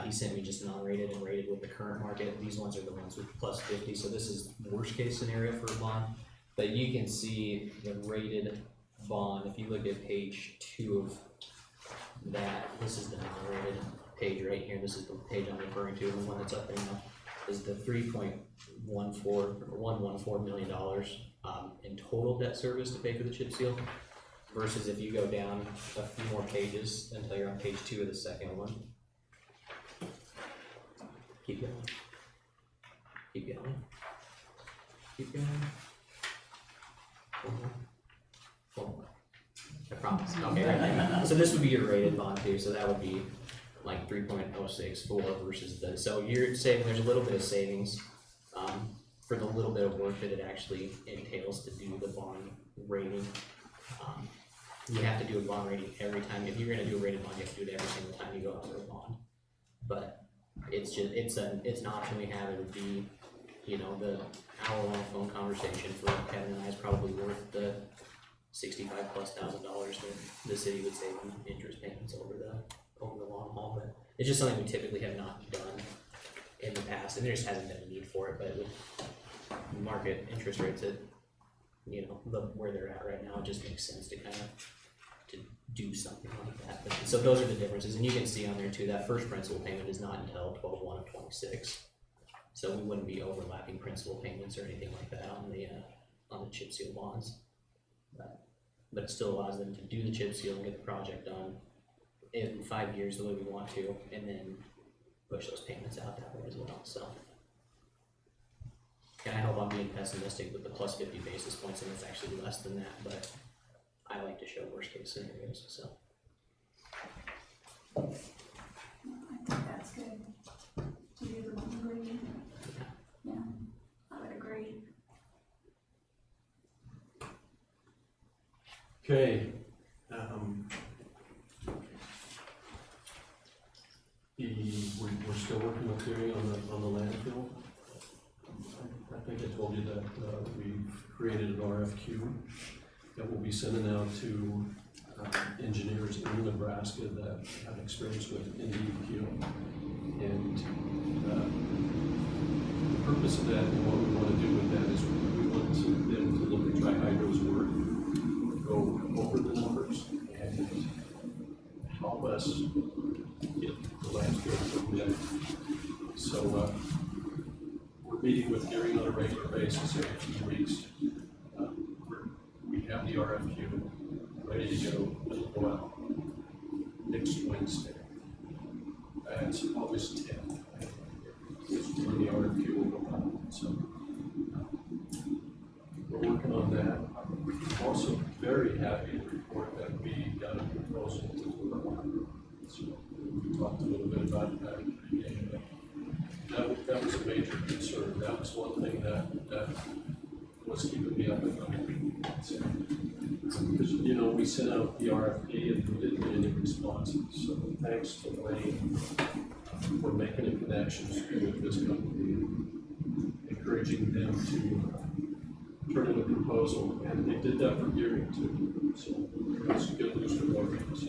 He sent me just non-rated and rated with the current market. These ones are the ones with plus 50, so this is worst case scenario for a bond. But you can see the rated bond, if you look at page 2 of that, this is the non-rated page right here. This is the page I'm referring to, the one that's up there now, is the $3.114 million in total debt service to pay for the chip seal. Versus if you go down a few more pages until you're on page 2 of the second one. Keep going. Keep going. Keep going. One more. I promise. Okay. So this would be your rated bond too. So that would be like 3.064 versus the. So you're saving. There's a little bit of savings for the little bit of work that it actually entails to do the bond rating. You have to do a bond rating every time. If you're going to do a rated bond, you have to do it every single time you go out for a bond. But it's an option we have. It would be, the hour-long phone conversation for Kevin and I is probably worth the $65,000+ that the city would save in interest payments over the long haul. But it's just something we typically have not done in the past, and there just hasn't been a need for it. But with market interest rates at where they're at right now, it just makes sense to kind of to do something like that. But, so those are the differences, and you can see on there too, that first principal payment is not until 12/1/26. So we wouldn't be overlapping principal payments or anything like that on the chip seal bonds. But it still allows them to do the chip seal and get the project done in 5 years the way we want to, and then push those payments out that way as well. So. And I hope I'm being pessimistic with the plus 50 basis points, and it's actually less than that, but I like to show worst case scenarios, so. I think that's good to do the one rating. Yeah, I would agree. Okay. We're still working with Gary on the landfill. I think I told you that we've created an RFQ that we'll be sending out to engineers in Nebraska that have experience with NDEQ. And the purpose of that and what we want to do with that is we want them to look at Tri-Hydro's work, go over the numbers, and help us get the landscape permitted. So we're meeting with Gary on a regular basis every few weeks. We have the RFQ ready to go. It'll go out next Wednesday. It's August 10th. When the RFQ will go out. So we're working on that. I'm also very happy to report that we got a proposal to work on. So we talked a little bit about that. That was a major concern. That was one thing that was keeping me up at night. Because, we sent out the RFP and we didn't get any responses. So thanks to Wayne for making a connection with this company. And Greg encouraging them to turn in a proposal, and they did that for Gearing too, so that's good news for both of us.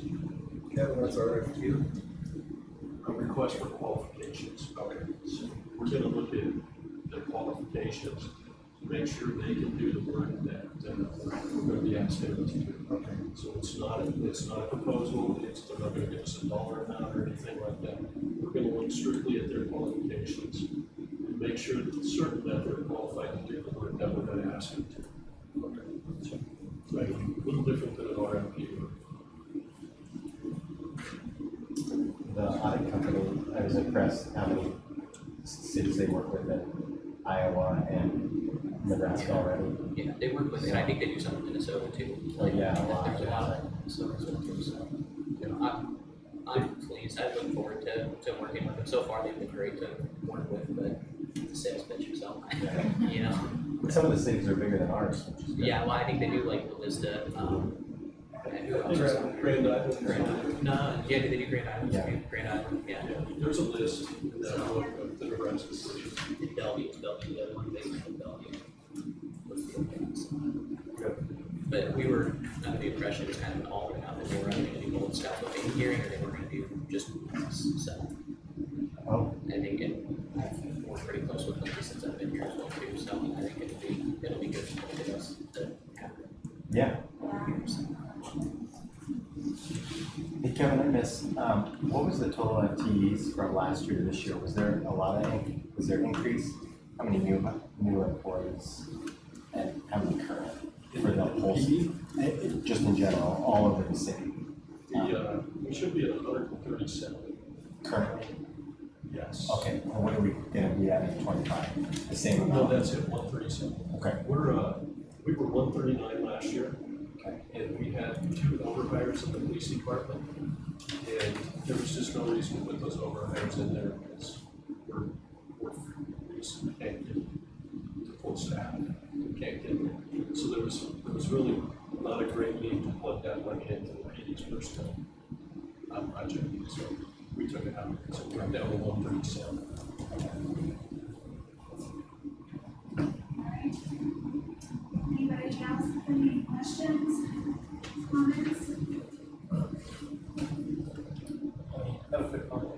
Kevin, what's our RFQ? A request for qualifications. Okay. So we're gonna look at their qualifications to make sure they can do the work that we're gonna be asking them to do. Okay. So it's not a proposal, they're not gonna give us a dollar amount or anything like that. We're gonna look strictly at their qualifications and make sure that it's certain that they're qualified to do the work that we're gonna ask them to. Okay. So, right, a little different than an RFP. The audit company, I was impressed how many cities they work with in Iowa and Nebraska already. Yeah, they work with it, and I think they do some in Minnesota too. Oh, yeah, a lot. There's a lot of Minnesota as well too, so, you know, I'm pleased, I look forward to working with them. So far, they've been great to work with, but the sales pitch yourself, you know? Some of the cities are bigger than ours, which is good. Yeah, well, I think they do like the Vista, and who else is on there? Grand Island. Grand Island. No, yeah, did they do Grand Island? Yeah. Grand Island, yeah. Yeah, there's a list in that book of the Nebraska cities. Bellevue, the other one, they had Bellevue. Was the other one, so. But we were under the impression it was kind of an all or nothing, they were either gonna do both Scottsville Bay Hearing, or they were gonna do just us, so. Oh, I think we're pretty close with them since I've been here as well too, so I think it'll be good for us to have them yeah. here, so. Hey Kevin, I missed, what was the total FTEs from last year to this year? Was there a lot of, was there increase? How many new employees and how many current for the whole city? Just in general, all over the city, We should be at 137. currently? Yes. Okay, and what are we gonna be at in 25? The same No, amount? that's it, 137. Okay, We were 139 last year, okay, and we had 2 overhires in the police department. And there was just no reason to put those overhires in there because we just can't get to full staff. We can't get there. So there was really not a great need to plug that money into the PD's personnel project. So we took it out. So we're down to 137. Alright. Anybody else have any questions, comments? I have a quick comment.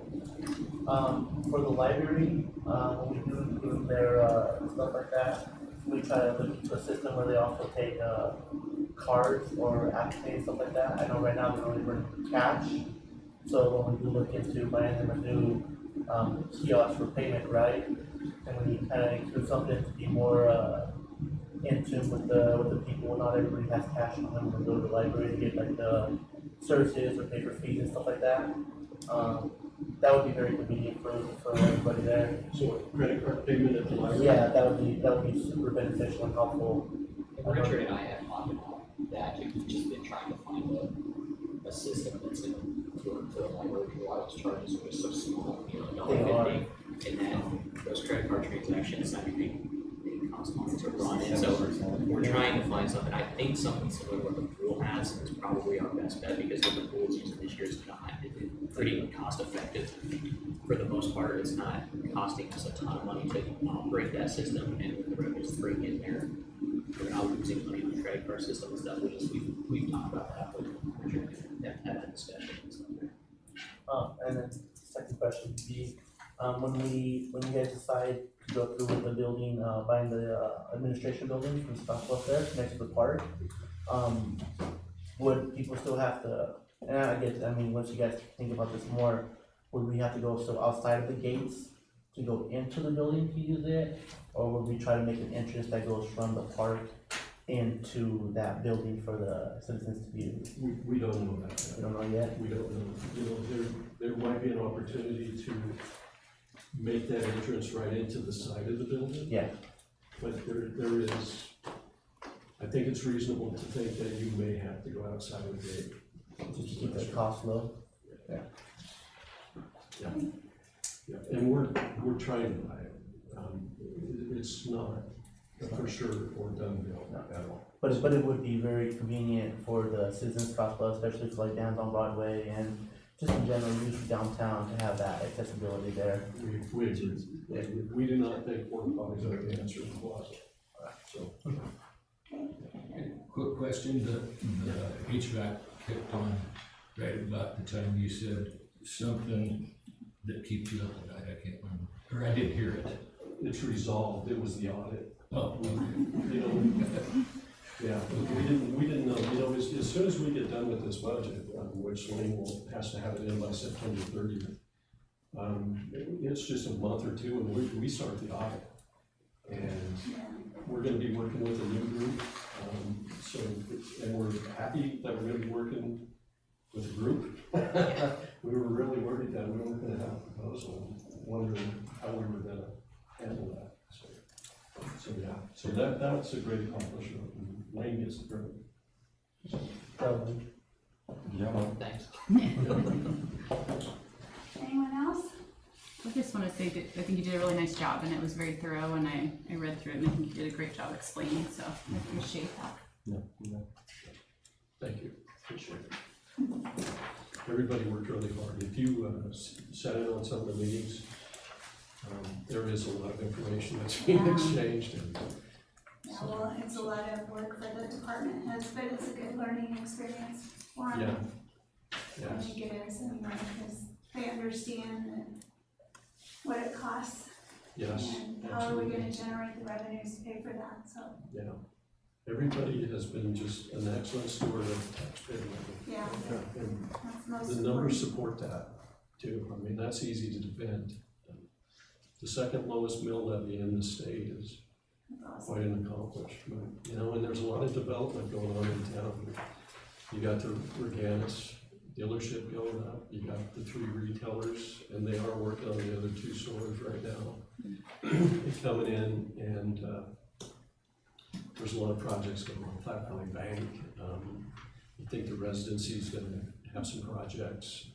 For the library, when we do their stuff like that, we try to look into a system where they also take cards or Apple Pay, stuff like that. I know right now they only run cash, so when we do look into buying them a new kiosk for payment, right? And we kind of include something to be more in tune with the people. Not everybody has cash on them when they go to the library to get like the services or pay for fees and stuff like that. That would be very convenient for everybody there. So credit card payment at the library? Yeah, that would be super beneficial and helpful. Richard and I have talked about that, we've just been trying to find a system that's gonna work for the library, because a lot of those charges are just so small, you know, They are. $1.50, and then those credit card transactions, I mean, they cost money to run, and so we're trying to find something, I think something similar to what the pool has is probably our best bet, because what the pool's using this year is pretty cost effective. For the most part, it's not costing us a ton of money to operate that system, and with the revenues bring in there, we're not losing money on the credit card system and stuff, we've talked about that with Richard, had that discussion and stuff there. And then second question would be, when you guys decide to go through with the building, buying the administration building from Stockwell there next to the park, would people still have to, and I mean, once you guys think about this more, would we have to go still outside of the gates to go into the building to use it? Or would we try to make an entrance that goes from the park into that building for the citizens to use? We don't know that We yet. don't know yet. We don't know, you know, there might be an opportunity to make that entrance right into the side of the building, Yeah, but there is, I think it's reasonable to think that you may have to go outside of the gate. just to keep the cost low. Yeah, and we're trying to buy it. It's not for sure or done deal at all. But it would be very convenient for the citizens of Scottsbluff, especially for like Dan's on Broadway and just in general, use downtown to have that accessibility there. We agree. We do not think porta potties are the answer to the plaza. So, Quick question, the HVAC kicked on right about the time you said something that keeps you up at night, I can't remember, or I didn't hear it. it's resolved, it was the audit. Oh, okay. You know, yeah, we didn't know, you know, as soon as we get done with this budget, which Lane has to have it in by September 30th. It's just a month or two and we start the audit. And we're gonna be working with a new group, and we're happy that we're gonna be working with a group. We were really worried that we weren't gonna have a proposal, wondering how we were gonna handle that, so yeah, so that's a great accomplishment, and Lane gets the credit. Probably. Thanks. Anyone else? I just want to say that I think you did a really nice job and it was very thorough and I read through it and I think you did a great job explaining, so I appreciate that. Thank you, appreciate it. Everybody worked really hard. If you sat in on some of the meetings, there is a lot of information that's being exchanged. And Yeah, well, it's a lot of work for the department heads, but it's a good learning experience for them. yeah, When you get in somewhere, because they understand what it costs. yes, And how are we gonna generate the revenues to pay for that, so, yeah. Everybody has been just an excellent steward of taxpayer money. yeah, And that's most the important. numbers support that too. I mean, that's easy to defend. The second lowest mill levy in the state is That's awesome. quite an accomplishment, you know, and there's a lot of development going on in town. You got the Reganis dealership going up, you got the 3 retailers, and they are working on the other 2 stores right now. Coming in, and there's a lot of projects going on, Platte Valley Bank, I think the residency is gonna have some projects.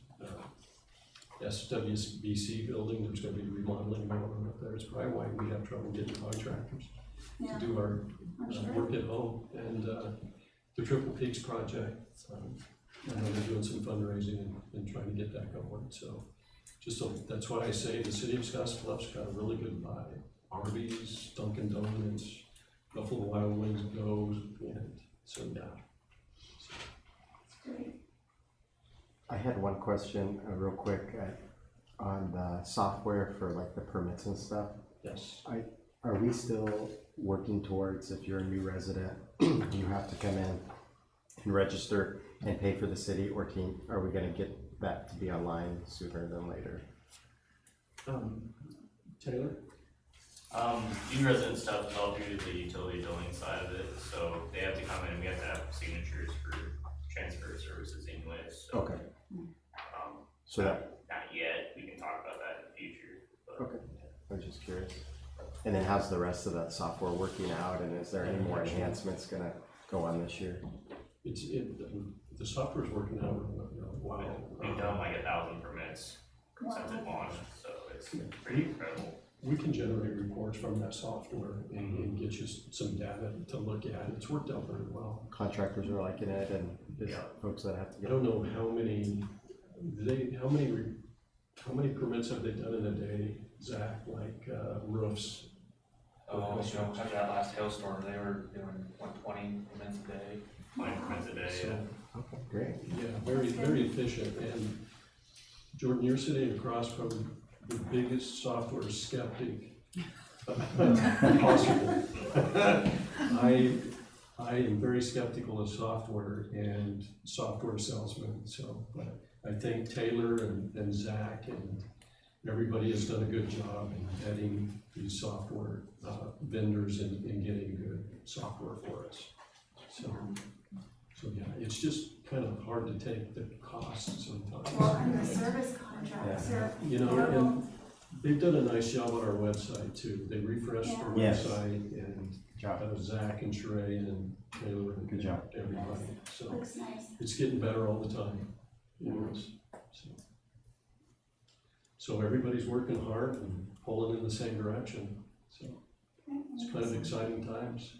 SWBC building, there's gonna be remodeling going on up there, it's probably why we have trouble getting contractors Yeah, to do our I'm sure. work at home, and the Triple Peaks project. I know they're doing some fundraising and trying to get that going, so that's why I say the city of Scottsbluff's got a really good vibe. Arby's, Dunkin' Donuts, Buffalo Wild Wings goes, and so yeah. Great. I had one question, real quick, on the software for like the permits and stuff. Yes. Are we still working towards, if you're a new resident, you have to come in and register and pay for the city, or are we gonna get that to be online sooner than later? Taylor? New resident stuff is all through the utility billing side of it, so they have to come in, we have to have signatures for transfer services anyways, so. Okay. So that, Not yet, we can talk about that in the future, but. okay, I was just curious. And then how's the rest of that software working out, and is there any more enhancements gonna go on this year? The software's working out well. We've done like 1,000 permits since it launched, so it's pretty incredible. We can generate reports from that software and get you some data to look at. It's worked out very well. Contractors are liking it, and there's folks that have to I get. don't know how many permits have they done in a day, Zach, like roofs? Oh, you know, after that last hailstorm, they were doing 120 permits a day. 20 permits a day, So, yeah. Okay, great. yeah, very efficient. And Jordan, you're sitting across from the biggest software skeptic possible. I am very skeptical of software and software salesmen, so I think Taylor and Zach and everybody has done a good job in vetting these software vendors and getting good software for us. So yeah, it's just kind of hard to take the cost sometimes. Well, and the service contracts are You know, horrible. and they've done a nice job on our website too. They refreshed our Yes. website, and Zach and Sheree and Taylor and Good job. everybody. So Looks nice. it's getting better all the time. You know, so everybody's working hard and pulling in the same direction. So it's kind of exciting times.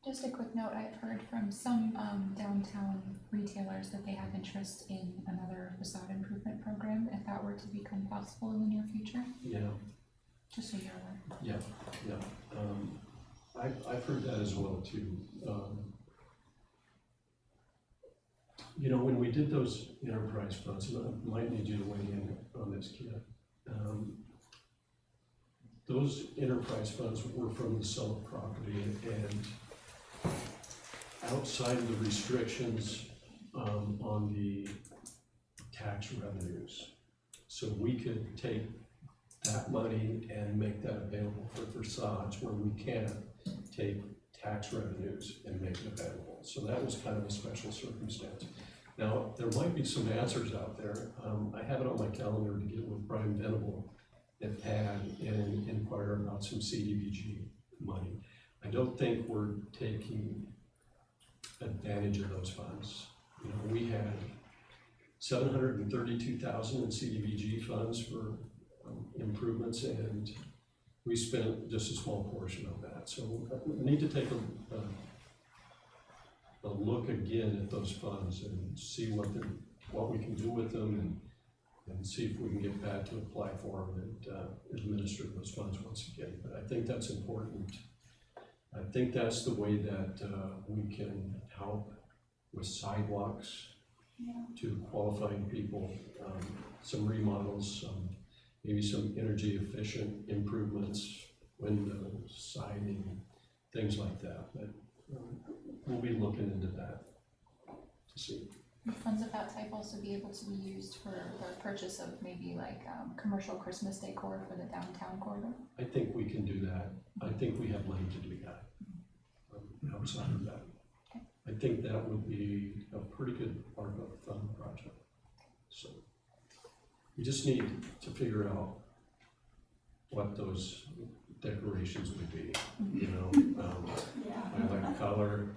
Just a quick note, I've heard from some downtown retailers that they have interest in another facade improvement program, if that were to become possible in the near future, Yeah, just so you're aware. yeah. I've heard that as well too. You know, when we did those enterprise funds, and I might need you to weigh in on this, Ken. Those enterprise funds were from the sale of property, and outside of the restrictions on the tax revenues. So we could take that money and make that available for facades where we can't take tax revenues and make it available. So that was kind of a special circumstance. Now, there might be some answers out there. I have it on my calendar to get with Brian Venable at PAD and inquire about some CDBG money. I don't think we're taking advantage of those funds. You know, we had $732,000 in CDBG funds for improvements, and we spent just a small portion of that. So we need to take a look again at those funds and see what we can do with them, and see if we can get back to apply for them and administer those funds once again. But I think that's important. I think that's the way that we can help with sidewalks to qualifying people, some remodels, maybe some energy efficient improvements, windows, siding, things like that. But we'll be looking into that to see. Would funds of that type also be able to be used for the purchase of maybe like commercial Christmas decor for the downtown corridor? I think we can do that. I think we have money to do that. Outside of that, I think that would be a pretty good ARPA fund project. So we just need to figure out what those decorations would be. You know, I like color.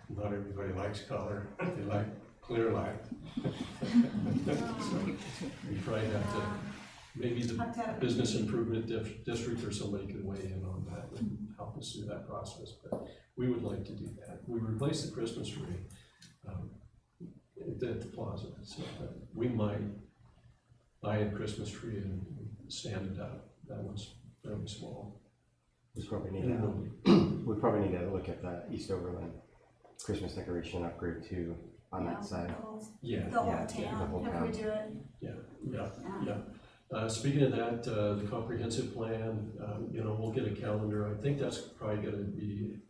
Not everybody likes color. They like clear light. So we probably have to, maybe the business improvement district or somebody could weigh in on that and help us through that process. But we would like to do that. We replaced the Christmas tree at the plaza. So we might buy a Christmas tree and stand it up. That one's fairly small. We probably need to look at the East Overland Christmas decoration upgrade too on that side. Yeah. The whole town, if we do it. Yeah. Speaking of that, the comprehensive plan, you know, we'll get a calendar. I think that's probably gonna be,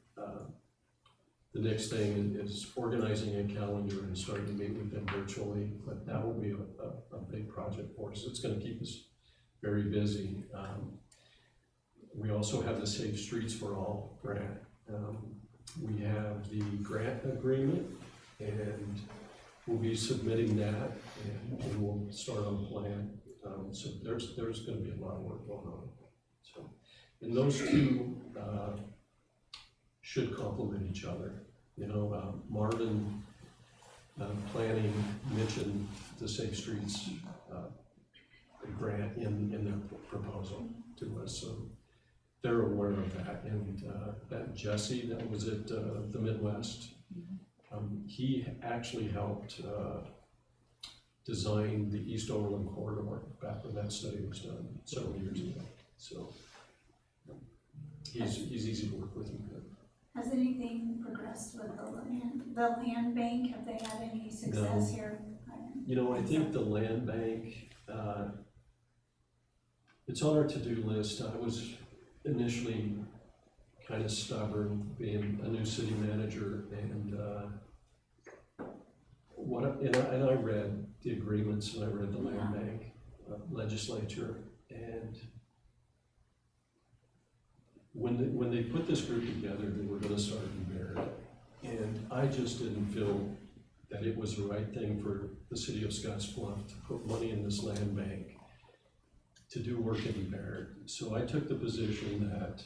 the next thing is organizing a calendar and starting to meet with them virtually, but that will be a big project for us. It's gonna keep us very busy. We also have the Safe Streets for All grant. We have the grant agreement, and we'll be submitting that, and we'll start on the plan. So there's going to be a lot of work going on. So, and those two should complement each other. You know, Marvin Planning mentioned the Safe Streets grant in their proposal to us. So they're aware of that, and that Jesse that was at the Midwest, he actually helped design the East Overland corridor back when that study was done several years ago. So he's easy to work with and good. Has anything progressed with the land bank? Have they had any success here? You know, I think the land bank, it's on our to-do list. I was initially kind of stubborn being a new city manager, and I read the agreements and I read the land bank legislature, and when they put this group together, they were going to start in Barrett, and I just didn't feel that it was the right thing for the city of Scottsbluff to put money in this land bank to do work in Barrett. So I took the position that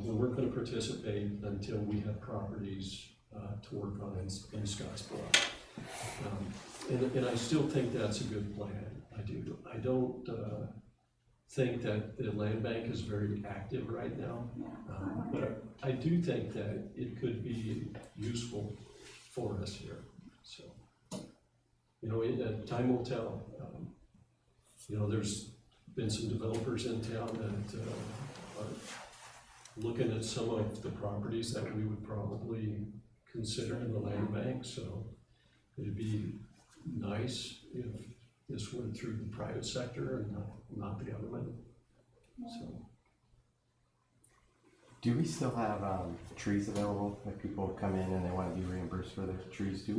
we weren't going to participate until we had properties to work on in Scottsbluff. And I still think that's a good plan. I do. I don't think that the land bank is very active right now. But I do think that it could be useful for us here, so. You know, time will tell. You know, there's been some developers in town that are looking at some of the properties that we would probably consider in the land bank, so it'd be nice if this went through the private sector and not the government, so. Do we still have trees available if people come in and they want to be reimbursed for their trees? Do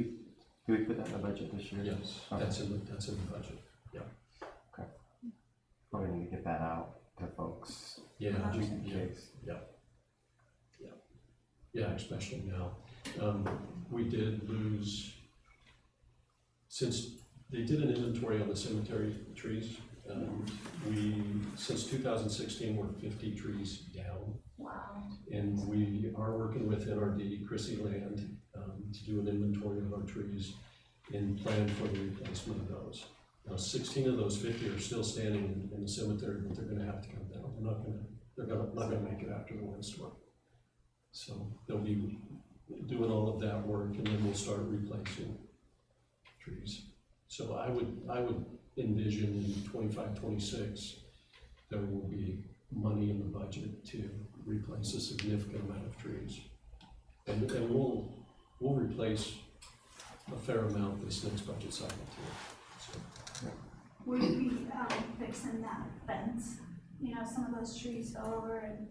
we put that in the budget this year? Yes, Okay. that's in the budget, yeah. Okay. Probably need to get that out to folks. Yeah, Just in case. Yeah, especially now. We did lose, since they did an inventory on the cemetery trees, since 2016, we're 50 trees down. Wow. And we are working with NRD, Chrissy Land, to do an inventory of our trees and plan for the replacement of those. Now, 16 of those 50 are still standing in the cemetery, but they're gonna have to come down. They're not gonna make it after the windstorm. So they'll be doing all of that work, and then we'll start replacing trees. So I would envision in 25, 26, there will be money in the budget to replace a significant amount of trees. And we'll replace a fair amount this next budget cycle too. So. Would we be fixing that fence? You know, some of those trees fell over and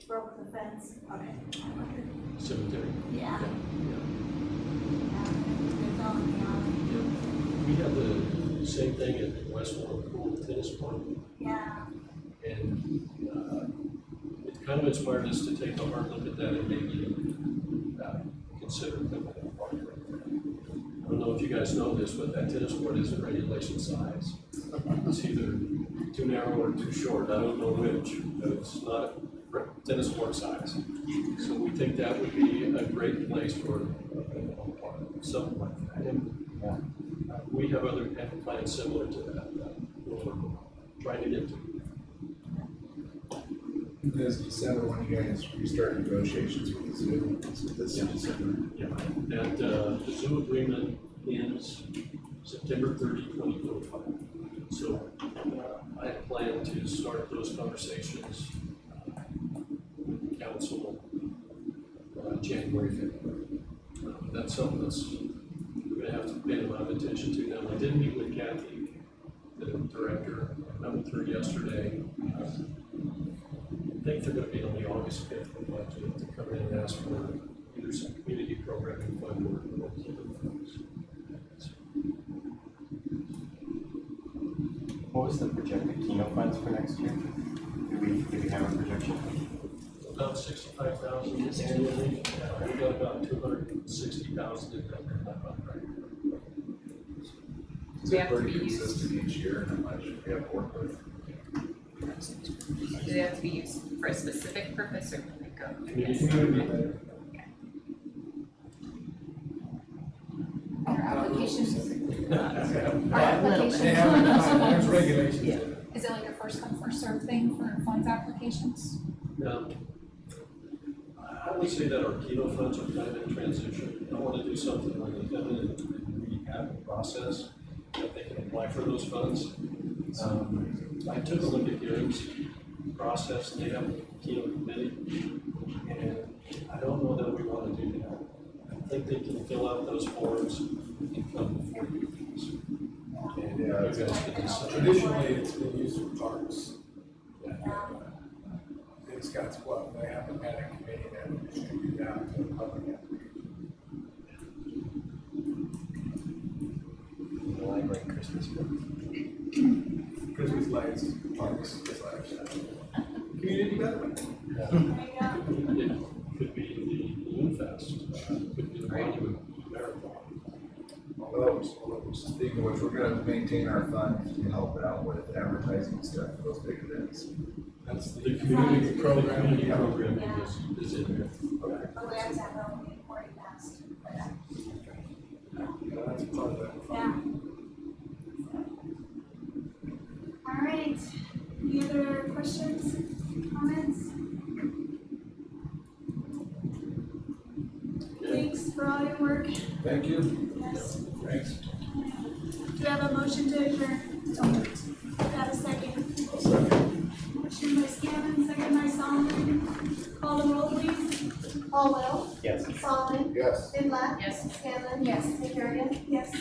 broke the fence. Okay. Cemetery? Yeah. Yeah. They fell in the alley. Yeah. We had the same thing at Westmore Pool Tennis Point. Yeah. And it kind of inspired us to take a hard look at that and maybe consider putting that park right there. I don't know if you guys know this, but that tennis court isn't regulation size. It's either too narrow or too short. I don't know which, but it's not tennis court size. So we think that would be a great place for something like that. And we have other plans similar to that we're trying to get to. This December, when you guys restart negotiations with the zoo, so this December. Yeah, and the zoo agreement ends September 30, 2025. So I plan to start those conversations with the council January, February. That's something that's we're gonna have to pay a lot of attention to now. I did meet with Kathy, the director. I went through yesterday. I think they're gonna be on the August 5th budget to come in and ask for either some community programming fund or other funds. What was the projected Keno funds for next year? Do we have a projection? About 65,000 annually. We got about 260,000 in that fund right now. Is They it have to pretty be used. consistent each year, how much we have to work with? Do they have to be used for a specific purpose or can they go? Our applications, our They have, there's regulations. is it like a first come, first served thing for funds applications? I would say that our Keno funds are kind of in transition. I want to do something where they come in and we have a process that they can apply for those funds. I took a look at Gary's process, and they have a Keno committee, and I don't know that we want to do that. I think they can fill out those forms and come before you. And you guys can decide. Traditionally, it's been used for parks. In Scotts Bluff, they haven't had a committee that would distribute out to the public. The library Christmas book. Christmas lights, parks, community betterment. It could be the Balloon Fest, could be the Monument Marathon. Although, speaking of which, we're gonna maintain our fund to help out with advertising stuff for those big events. That's the community programming is in there. But we have to have our own reporting master for that. That's part of that. Yeah. All right, any other questions, comments? Thanks for all your work. Thank you. Yes. Thanks. Do you have a motion to adjourn? So moved. Do you have a second? Motion by Scanlon, second by Solomon. Call the roll, please. Caldwell. Yes. Solomon. Yes. Vidlac. Yes. Scanlon. Yes. Hilaria. Yes.